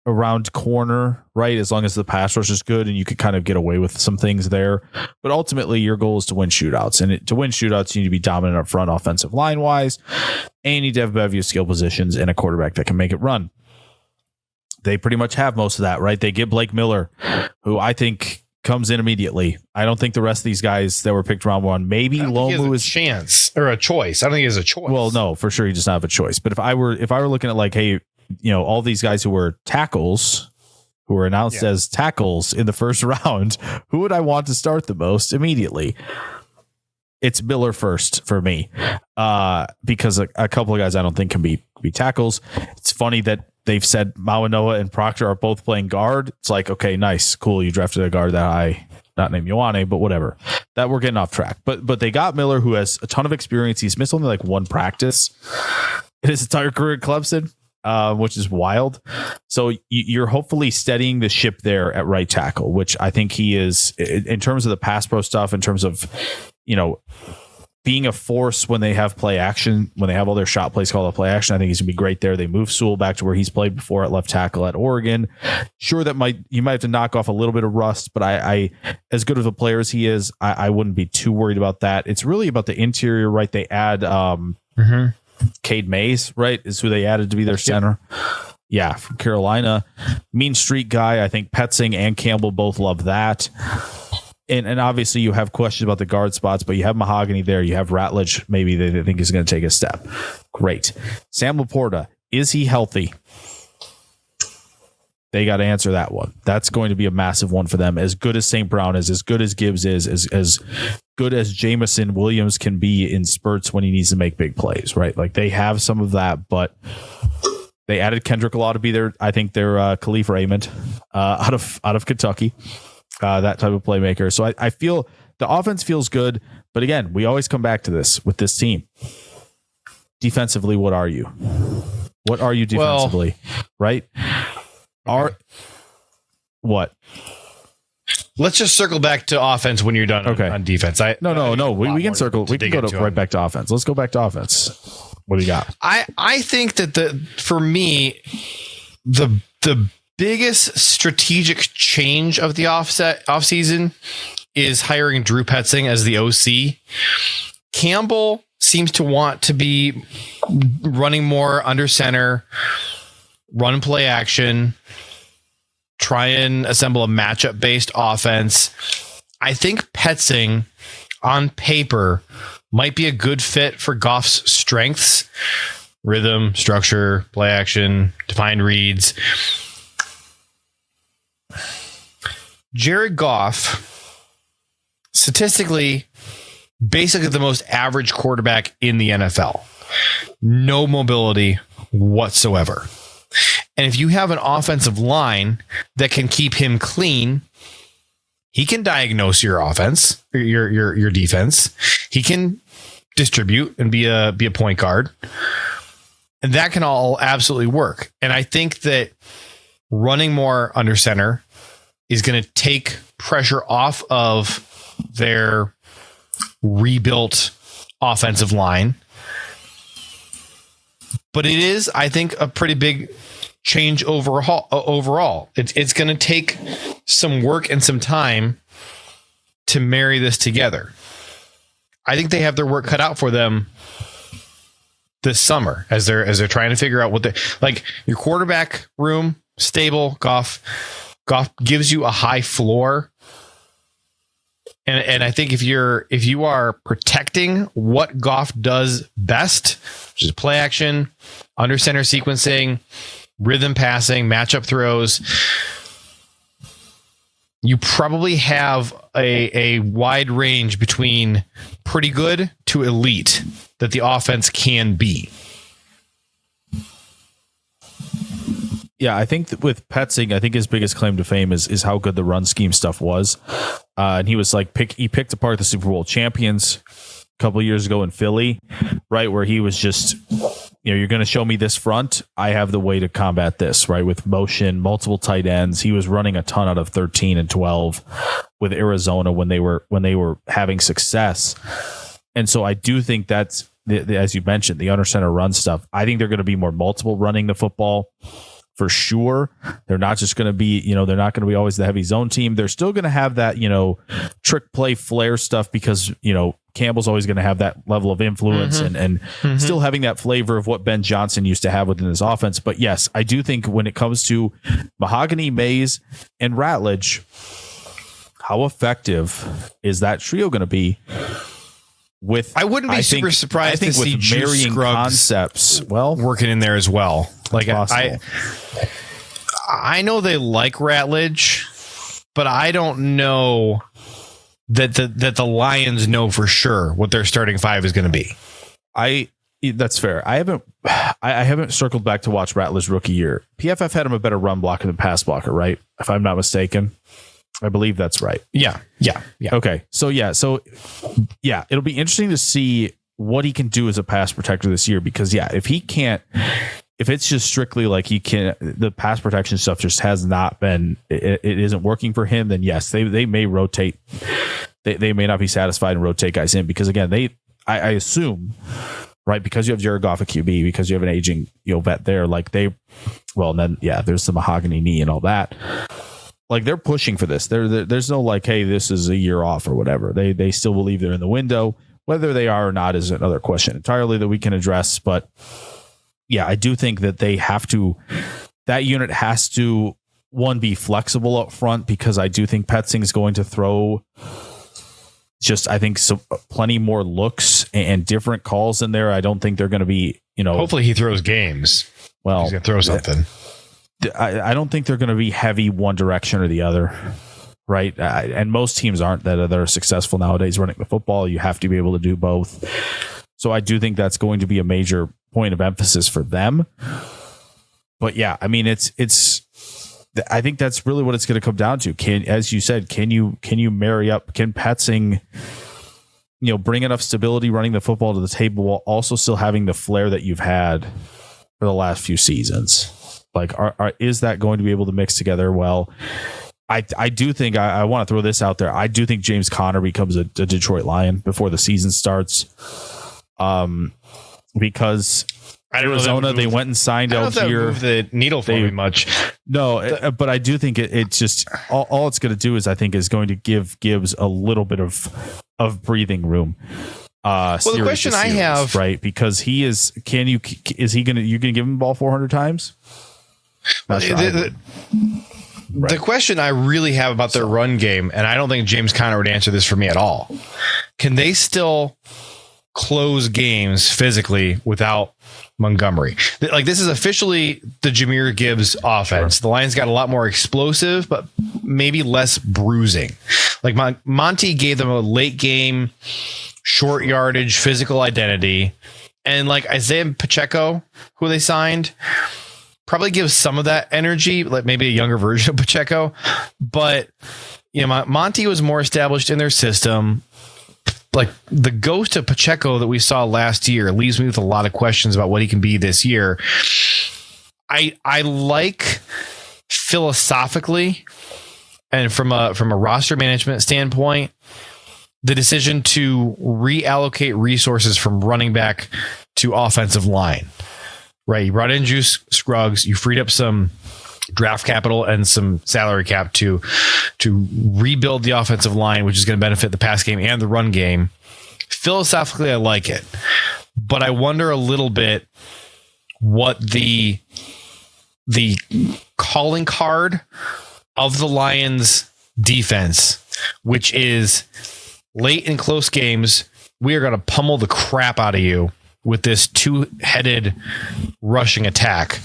around corner, right? As long as the pass rush is good and you can kind of get away with some things there. But ultimately, your goal is to win shootouts. And to win shootouts, you need to be dominant up front offensive line-wise. And you need to have a bevy of skill positions and a quarterback that can make it run. They pretty much have most of that, right? They get Blake Miller, who I think comes in immediately. I don't think the rest of these guys that were picked round one, maybe Lomu is a chance or a choice. I don't think he has a choice. Well, no, for sure he does not have a choice. But if I were looking at like, hey, all these guys who were tackles, who were announced as tackles in the first round, who would I want to start the most immediately? It's Miller first for me, because a couple of guys I don't think can be tackles. It's funny that they've said Mawanoa and Proctor are both playing guard. It's like, okay, nice, cool. You drafted a guard that I not named Ioane, but whatever. That we're getting off track. But they got Miller, who has a ton of experience. He's missed only like one practice in his entire career at Clemson, which is wild. So you're hopefully steadying the ship there at right tackle, which I think he is in terms of the pass pro stuff, in terms of, being a force when they have play action, when they have all their shot plays called a play action. I think he's gonna be great there. They move Sewell back to where he's played before at left tackle at Oregon. Sure, you might have to knock off a little bit of rust, but I as good of a player as he is, I wouldn't be too worried about that. It's really about the interior, right? They add Cade Mays, right, is who they added to be their center. Yeah, from Carolina. Mean street guy. I think Petzing and Campbell both love that. And obviously you have questions about the guard spots, but you have Mahogany there. You have Ratledge, maybe they think is going to take a step. Great. Sam Laporta, is he healthy? They got to answer that one. That's going to be a massive one for them. As good as St. Brown is, as good as Gibbs is, as good as Jamison Williams can be in spurts when he needs to make big plays, right? Like they have some of that, but they added Kendrick Law to be there. I think they're Khalif Raymond out of Kentucky. That type of playmaker. So I feel the offense feels good, but again, we always come back to this with this team. Defensively, what are you? What are you defensively? Right? What? Let's just circle back to offense when you're done on defense. No. We can circle. We can go right back to offense. Let's go back to offense. What do you got? I think that for me, the biggest strategic change of the offseason is hiring Drew Petzing as the OC. Campbell seems to want to be running more under center, run play action, try and assemble a matchup based offense. I think Petzing on paper might be a good fit for Goff's strengths: rhythm, structure, play action, defined reads. Jared Goff, statistically, basically the most average quarterback in the NFL. No mobility whatsoever. And if you have an offensive line that can keep him clean, he can diagnose your offense, your defense. He can distribute and be a point guard. And that can all absolutely work. And I think that running more under center is going to take pressure off of their rebuilt offensive line. But it is, I think, a pretty big change overall. It's going to take some work and some time to marry this together. I think they have their work cut out for them this summer as they're trying to figure out what they like. Your quarterback room, stable. Goff gives you a high floor. And I think if you are protecting what Goff does best, which is play action, under center sequencing, rhythm passing, matchup throws, you probably have a wide range between pretty good to elite that the offense can be. Yeah, I think that with Petzing, I think his biggest claim to fame is how good the run scheme stuff was. And he was like, he picked apart the Super Bowl champions a couple of years ago in Philly, right? Where he was just, you're going to show me this front. I have the way to combat this, right? With motion, multiple tight ends. He was running a ton out of 13 and 12 with Arizona when they were having success. And so I do think that's, as you mentioned, the under center run stuff. I think they're going to be more multiple running the football. For sure. They're not just going to be, they're not going to be always the heavy zone team. They're still going to have that, trick play flare stuff because, Campbell's always going to have that level of influence and still having that flavor of what Ben Johnson used to have within his offense. But yes, I do think when it comes to Mahogany, Mays, and Ratledge, how effective is that trio going to be? I wouldn't be super surprised to see marrying concepts working in there as well. Like I know they like Ratledge, but I don't know that the Lions know for sure what their starting five is going to be. That's fair. I haven't circled back to watch Ratledge's rookie year. PFF had him a better run blocker than pass blocker, right? If I'm not mistaken. I believe that's right. Yeah. Okay. So it'll be interesting to see what he can do as a pass protector this year, because if it's just strictly like the pass protection stuff just has not been, it isn't working for him, then yes, they may rotate. They may not be satisfied and rotate guys in, because again, I assume, right, because you have Jared Goff at QB, because you have an aging vet there, there's the mahogany knee and all that. Like, they're pushing for this. There's no like, hey, this is a year off or whatever. They still believe they're in the window. Whether they are or not is another question entirely that we can address. But yeah, I do think that that unit has to, one, be flexible up front, because I do think Petzing is going to throw plenty more looks and different calls in there. I don't think they're going to be, hopefully he throws games. Well, he's going to throw something. I don't think they're going to be heavy one direction or the other, right? And most teams aren't that are successful nowadays running the football. You have to be able to do both. So I do think that's going to be a major point of emphasis for them. But yeah, I mean, I think that's really what it's going to come down to. As you said, can you marry up? Can Petzing, bring enough stability running the football to the table while also still having the flair that you've had for the last few seasons? Like, is that going to be able to mix together well? I do think, I want to throw this out there, I do think James Conner becomes a Detroit Lion before the season starts. Because Arizona, they went and signed Algier. Move the needle for me much. No, but I do think it just all it's going to do is going to give Gibbs a little bit of breathing room. The question I have, right, because you're going to give him the ball 400 times? The question I really have about their run game, and I don't think James Conner would answer this for me at all. Can they still close games physically without Montgomery? Like, this is officially the Jahmyr Gibbs offense. Sure. The Lions got a lot more explosive, but maybe less bruising. Like, Monty gave them a late game, short yardage, physical identity. And like Isaiah Pacheco, who they signed, probably gives some of that energy, like maybe a younger version of Pacheco. But, Monty was more established in their system. Like, the ghost of Pacheco that we saw last year leaves me with a lot of questions about what he can be this year. I like philosophically and from a roster management standpoint, the decision to reallocate resources from running back to offensive line. Right, you brought in Juice Scruggs, you freed up some draft capital and some salary cap to rebuild the offensive line, which is going to benefit the pass game and the run game. Philosophically, I like it, but I wonder a little bit what the calling card of the Lions defense, which is late in close games, we are going to pummel the crap out of you with this two-headed rushing attack.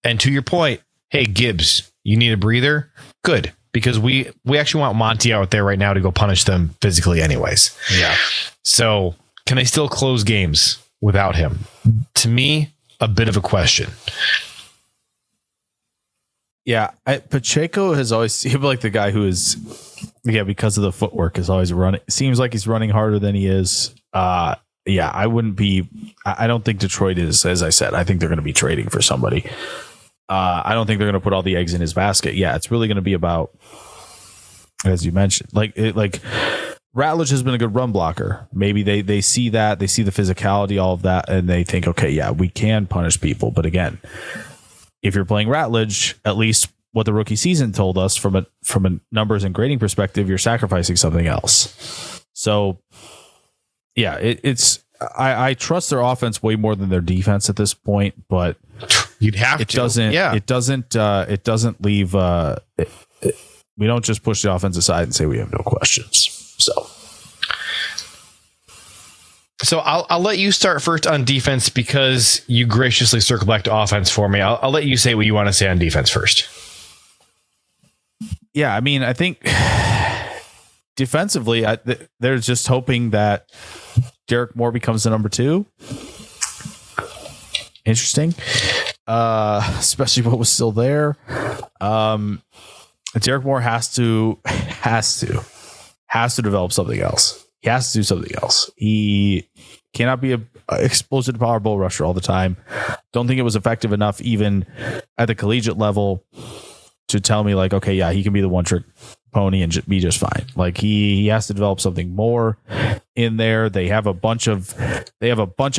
And to your point, hey, Gibbs, you need a breather? Good, because we actually want Monty out there right now to go punish them physically anyways. Yeah. So can they still close games without him? To me, a bit of a question. Yeah, Pacheco has always seemed like the guy who is, because of the footwork, is always running. Seems like he's running harder than he is. I don't think Detroit is, as I said, I think they're going to be trading for somebody. I don't think they're going to put all the eggs in his basket. Yeah, it's really going to be about, as you mentioned, like Ratledge has been a good run blocker. Maybe they see that, they see the physicality, all of that, and they think, okay, yeah, we can punish people. But again, if you're playing Ratledge, at least what the rookie season told us from a numbers and grading perspective, you're sacrificing something else. So yeah, I trust their offense way more than their defense at this point, but you'd have it to. Doesn't, yeah. It doesn't leave. We don't just push the offense aside and say we have no questions. So I'll let you start first on defense because you graciously circle back to offense for me. I'll let you say what you want to say on defense first. Yeah, I mean, I think defensively, they're just hoping that Derek Moore becomes the number 2. Interesting, especially what was still there. Derek Moore has to develop something else. He has to do something else. He cannot be an explosive power bull rusher all the time. Don't think it was effective enough even at the collegiate level to tell me like, okay, yeah, he can be the one trick pony and be just fine. Like he has to develop something more in there. They have a bunch of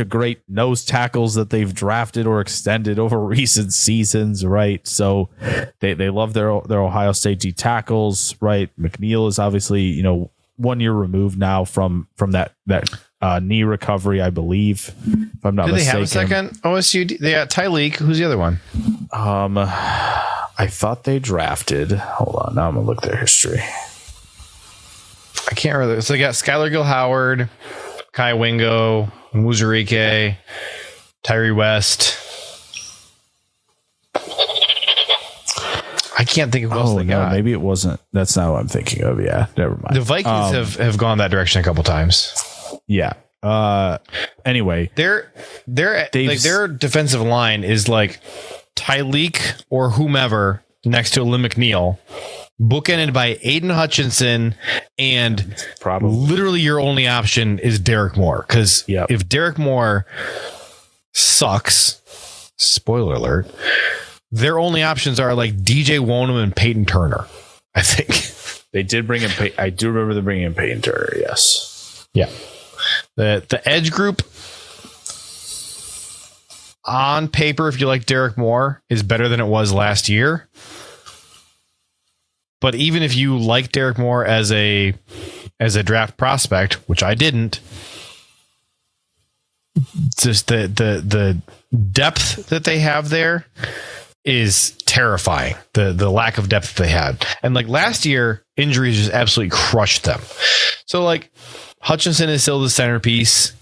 great nose tackles that they've drafted or extended over recent seasons, right? So they love their Ohio State D tackles, right? McNeil is obviously, 1 year removed now from that knee recovery, I believe. If I'm not mistaken. Did they have a second OSU? They got Tyleek. Who's the other one? I thought they drafted. Hold on, now I'm gonna look their history. I can't remember. So they got Skylar Gill-Howard, Kai Wingo, Muzurike, Tyree West. I can't think of what else they got. Maybe it wasn't. That's not what I'm thinking of. Yeah, never mind. The Vikings have gone that direction a couple times. Yeah. Anyway, their defensive line is like Tyleek or whomever next to Lim McNeil, bookended by Aiden Hutchinson, and probably literally your only option is Derek Moore. Because if Derek Moore sucks, spoiler alert, their only options are like DJ Wonham and Peyton Turner. I think they did bring in. I do remember them bringing in Peyton Turner. Yes. Yeah. The edge group on paper, if you like Derek Moore, is better than it was last year. But even if you like Derek Moore as a draft prospect, which I didn't, just the depth that they have there is terrifying. The lack of depth that they had. And like last year, injuries just absolutely crushed them. So like Hutchinson is still the centerpiece.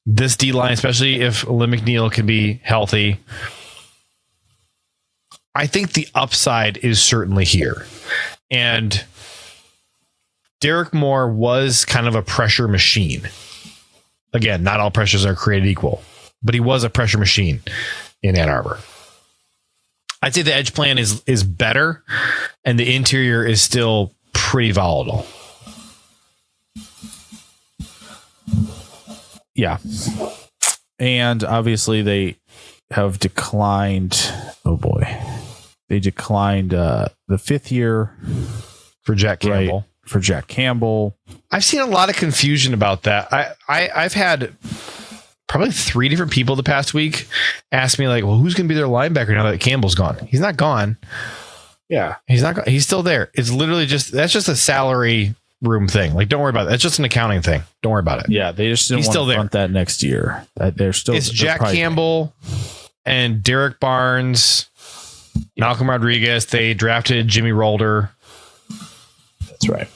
This D-line, especially if Lim McNeil can be healthy, I think the upside is certainly here. And Derek Moore was kind of a pressure machine. Again, not all pressures are created equal, but he was a pressure machine in Ann Arbor. I'd say the edge plan is better, and the interior is still pretty volatile. Yeah. And obviously they have declined. Oh boy. They declined the 5th year for Jack Campbell. Right, for Jack Campbell. I've seen a lot of confusion about that. I've had probably 3 different people the past week asked me like, well, who's going to be their linebacker now that Campbell's gone? He's not gone. Yeah. He's not gone. He's still there. It's literally that's just a salary room thing. Like, don't worry about it. That's just an accounting thing. Don't worry about it. Yeah. They just didn't want to front that next year. It's Jack Campbell and Derek Barnes, Malcolm Rodriguez. They drafted Jimmy Rolder. That's right.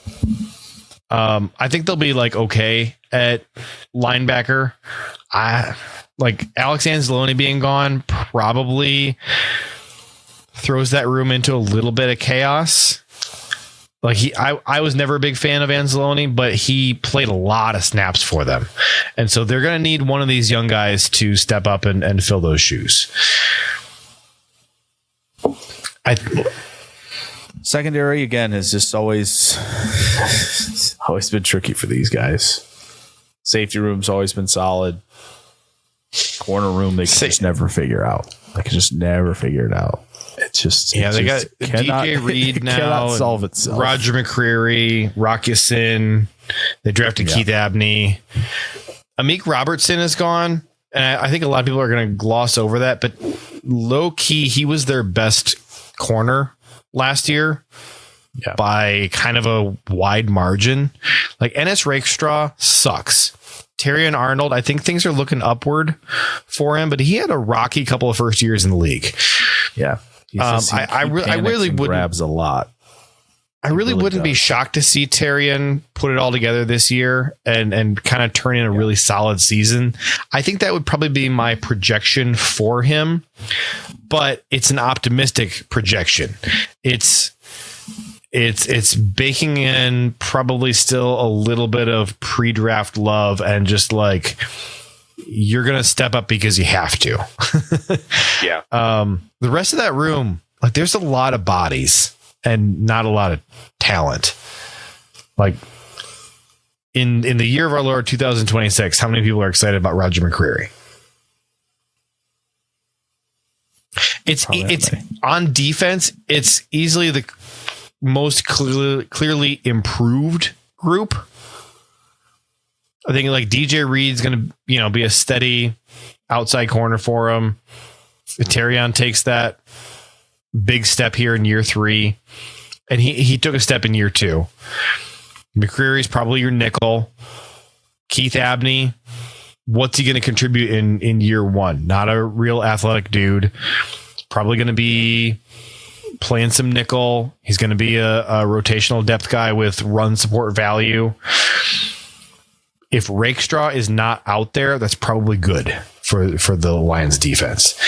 I think they'll be like okay at linebacker. Like Alex Anzalone being gone probably throws that room into a little bit of chaos. Like I was never a big fan of Anzalone, but he played a lot of snaps for them. And so they're going to need one of these young guys to step up and fill those shoes. Secondary, again, has just always been tricky for these guys. Safety room's always been solid. Corner room, they can just never figure out. They can just never figure it out. It's just they got DJ Reed now. Cannot solve itself. Roger McCreary, Rock Ya-Sin. They drafted Keith Abney. Amik Robertson is gone. And I think a lot of people are going to gloss over that. But low key, he was their best corner last year by kind of a wide margin. Like Ennis Rakestraw sucks. Terrion Arnold, I think things are looking upward for him, but he had a rocky couple of first years in the league. Yeah. I really wouldn't grabs a lot. I really wouldn't be shocked to see Terrion put it all together this year and kind of turn in a really solid season. I think that would probably be my projection for him, but it's an optimistic projection. It's baking in probably still a little bit of pre-draft love and just like you're going to step up because you have to. Yeah. The rest of that room, like there's a lot of bodies and not a lot of talent. Like in the year of our Lord 2026, how many people are excited about Roger McCreary? It's on defense. It's easily the most clearly improved group. I think like DJ Reed's going to, be a steady outside corner for him. If Terrion takes that big step here in year 3, and he took a step in year 2. McCreary's probably your nickel. Keith Abney, what's he going to contribute in year 1? Not a real athletic dude. Probably going to be playing some nickel. He's going to be a rotational depth guy with run support value. If Rakestraw is not out there, that's probably good for the Lions defense.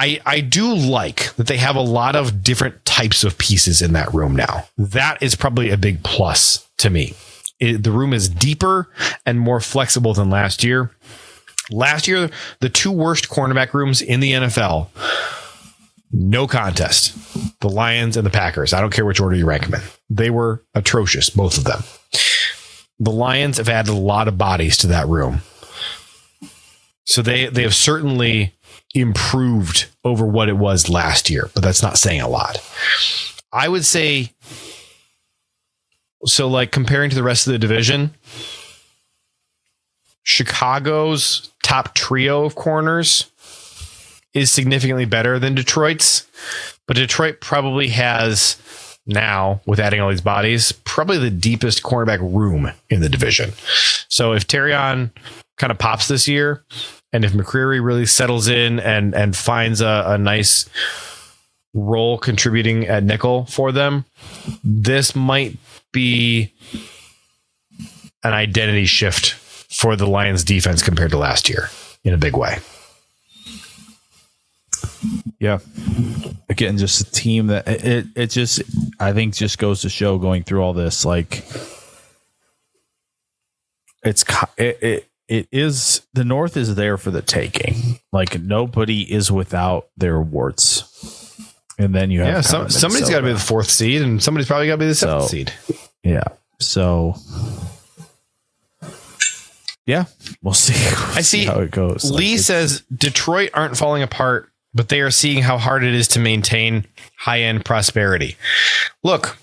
I do like that they have a lot of different types of pieces in that room now. That is probably a big plus to me. The room is deeper and more flexible than last year. Last year, the 2 worst cornerback rooms in the NFL, no contest. The Lions and the Packers. I don't care which order you rank them in. They were atrocious, both of them. The Lions have added a lot of bodies to that room. So they have certainly improved over what it was last year, but that's not saying a lot. I would say, so like comparing to the rest of the division, Chicago's top trio of corners is significantly better than Detroit's, but Detroit probably has now, with adding all these bodies, probably the deepest cornerback room in the division. So if Terrion kind of pops this year, and if McCreary really settles in and finds a nice role contributing at nickel for them, this might be an identity shift for the Lions defense compared to last year in a big way. Yeah. Again, just a team that it just, I think just goes to show going through all this, like it is, the North is there for the taking. Like nobody is without their warts. And then you have somebody's got to be the 4th seed and somebody's probably got to be the 7th seed. Yeah. So yeah, we'll see. I see how it goes. Lee says Detroit aren't falling apart, but they are seeing how hard it is to maintain high-end prosperity. Look,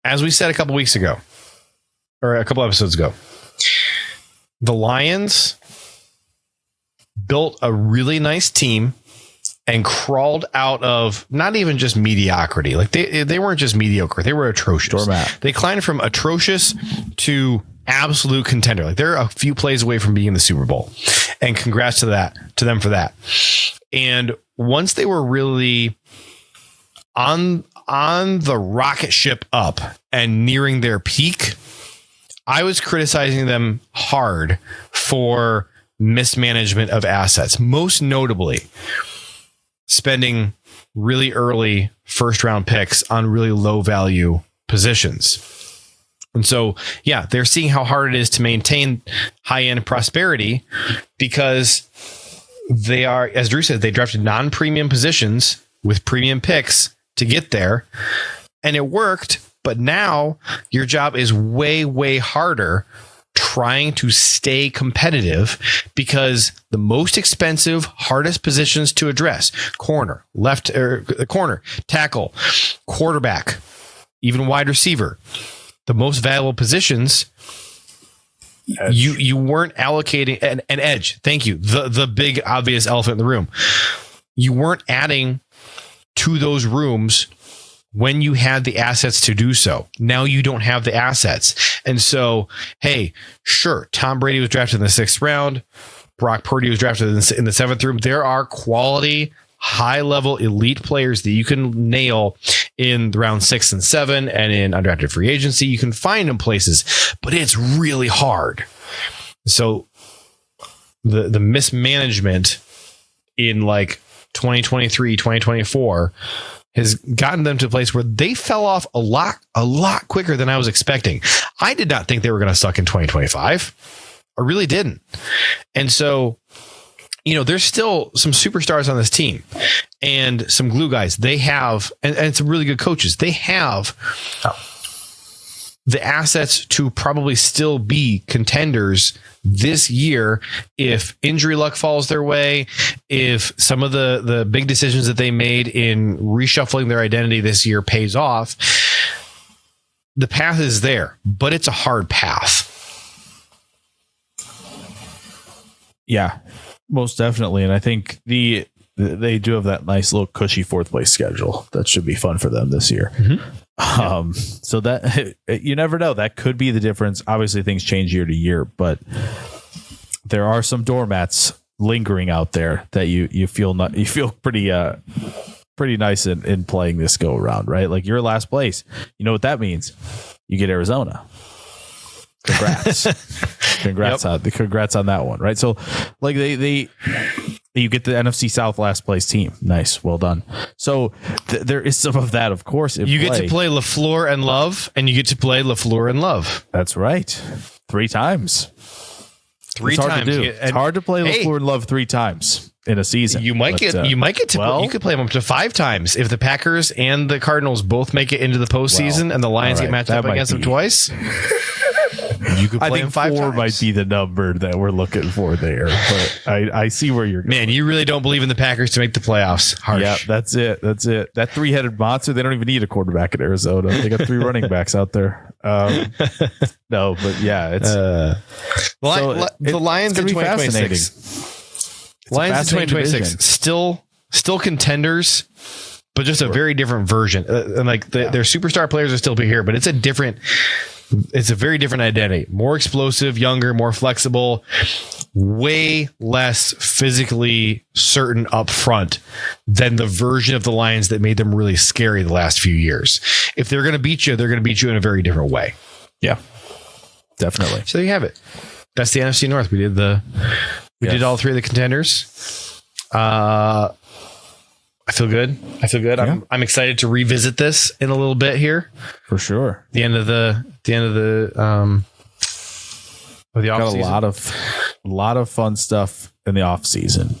as we said a couple weeks ago, or a couple episodes ago, the Lions built a really nice team and crawled out of not even just mediocrity. Like they weren't just mediocre. They were atrocious. Doormat. They climbed from atrocious to absolute contender. Like they're a few plays away from being in the Super Bowl. And congrats to them for that. And once they were really on the rocket ship up and nearing their peak, I was criticizing them hard for mismanagement of assets, most notably spending really early first round picks on really low value positions. And so, yeah, they're seeing how hard it is to maintain high end prosperity because they are, as Drew said, they drafted non-premium positions with premium picks to get there, and it worked. But now your job is way, way harder trying to stay competitive because the most expensive, hardest positions to address, corner, corner, tackle, quarterback, even wide receiver, the most valuable positions, you weren't allocating an edge. Thank you. The big obvious elephant in the room. You weren't adding to those rooms when you had the assets to do so. Now you don't have the assets. And so, hey, sure, Tom Brady was drafted in the 6th round. Brock Purdy was drafted in the 7th round. There are quality, high-level elite players that you can nail in round 6 and 7 and in undrafted free agency. You can find them places, but it's really hard. So the mismanagement in like 2023, 2024 has gotten them to a place where they fell off a lot quicker than I was expecting. I did not think they were going to suck in 2025. I really didn't. And so, there's still some superstars on this team and some glue guys. They have, and some really good coaches. They have the assets to probably still be contenders this year if injury luck falls their way, if some of the big decisions that they made in reshuffling their identity this year pays off. The path is there, but it's a hard path. Yeah, most definitely. And I think they do have that nice little cushy 4th place schedule. That should be fun for them this year. Mm-hmm. So that you never know, that could be the difference. Obviously things change year to year, but there are some doormats lingering out there that you feel pretty nice in playing this go around, right? Like you're last place. You know what that means? You get Arizona. Congrats on that one, right? So like you get the NFC South last place team. Nice. Well done. So there is some of that, of course. You get to play LaFleur and Love, and you get to play LaFleur and Love. That's right. 3 times. It's hard to do. It's hard to play LaFleur and Love 3 times in a season. You might get to. You could play them up to 5 times if the Packers and the Cardinals both make it into the postseason, and the Lions get matched up against them twice. You could play, I think 5 4 times. Might be the number that we're looking for there, but I see where you're going. Man, you really don't believe in the Packers to make the playoffs. Harsh. Yeah, that's it. That 3-headed monster, they don't even need a quarterback in Arizona. They got 3 running backs out there. No, but yeah, it's the Lions in 2026. Lions in 2026 still contenders, but just a very different version. And like their superstar players are still here, but it's a very different identity. More explosive, younger, more flexible, way less physically certain up front than the version of the Lions that made them really scary the last few years. If they're going to beat you, they're going to beat you in a very different way. Yeah, definitely. So there you have it. That's the NFC North. We did all 3 of the contenders. I feel good. Yeah. I'm excited to revisit this in a little bit here. For sure. The end of the off got season. A lot of fun stuff in the off season.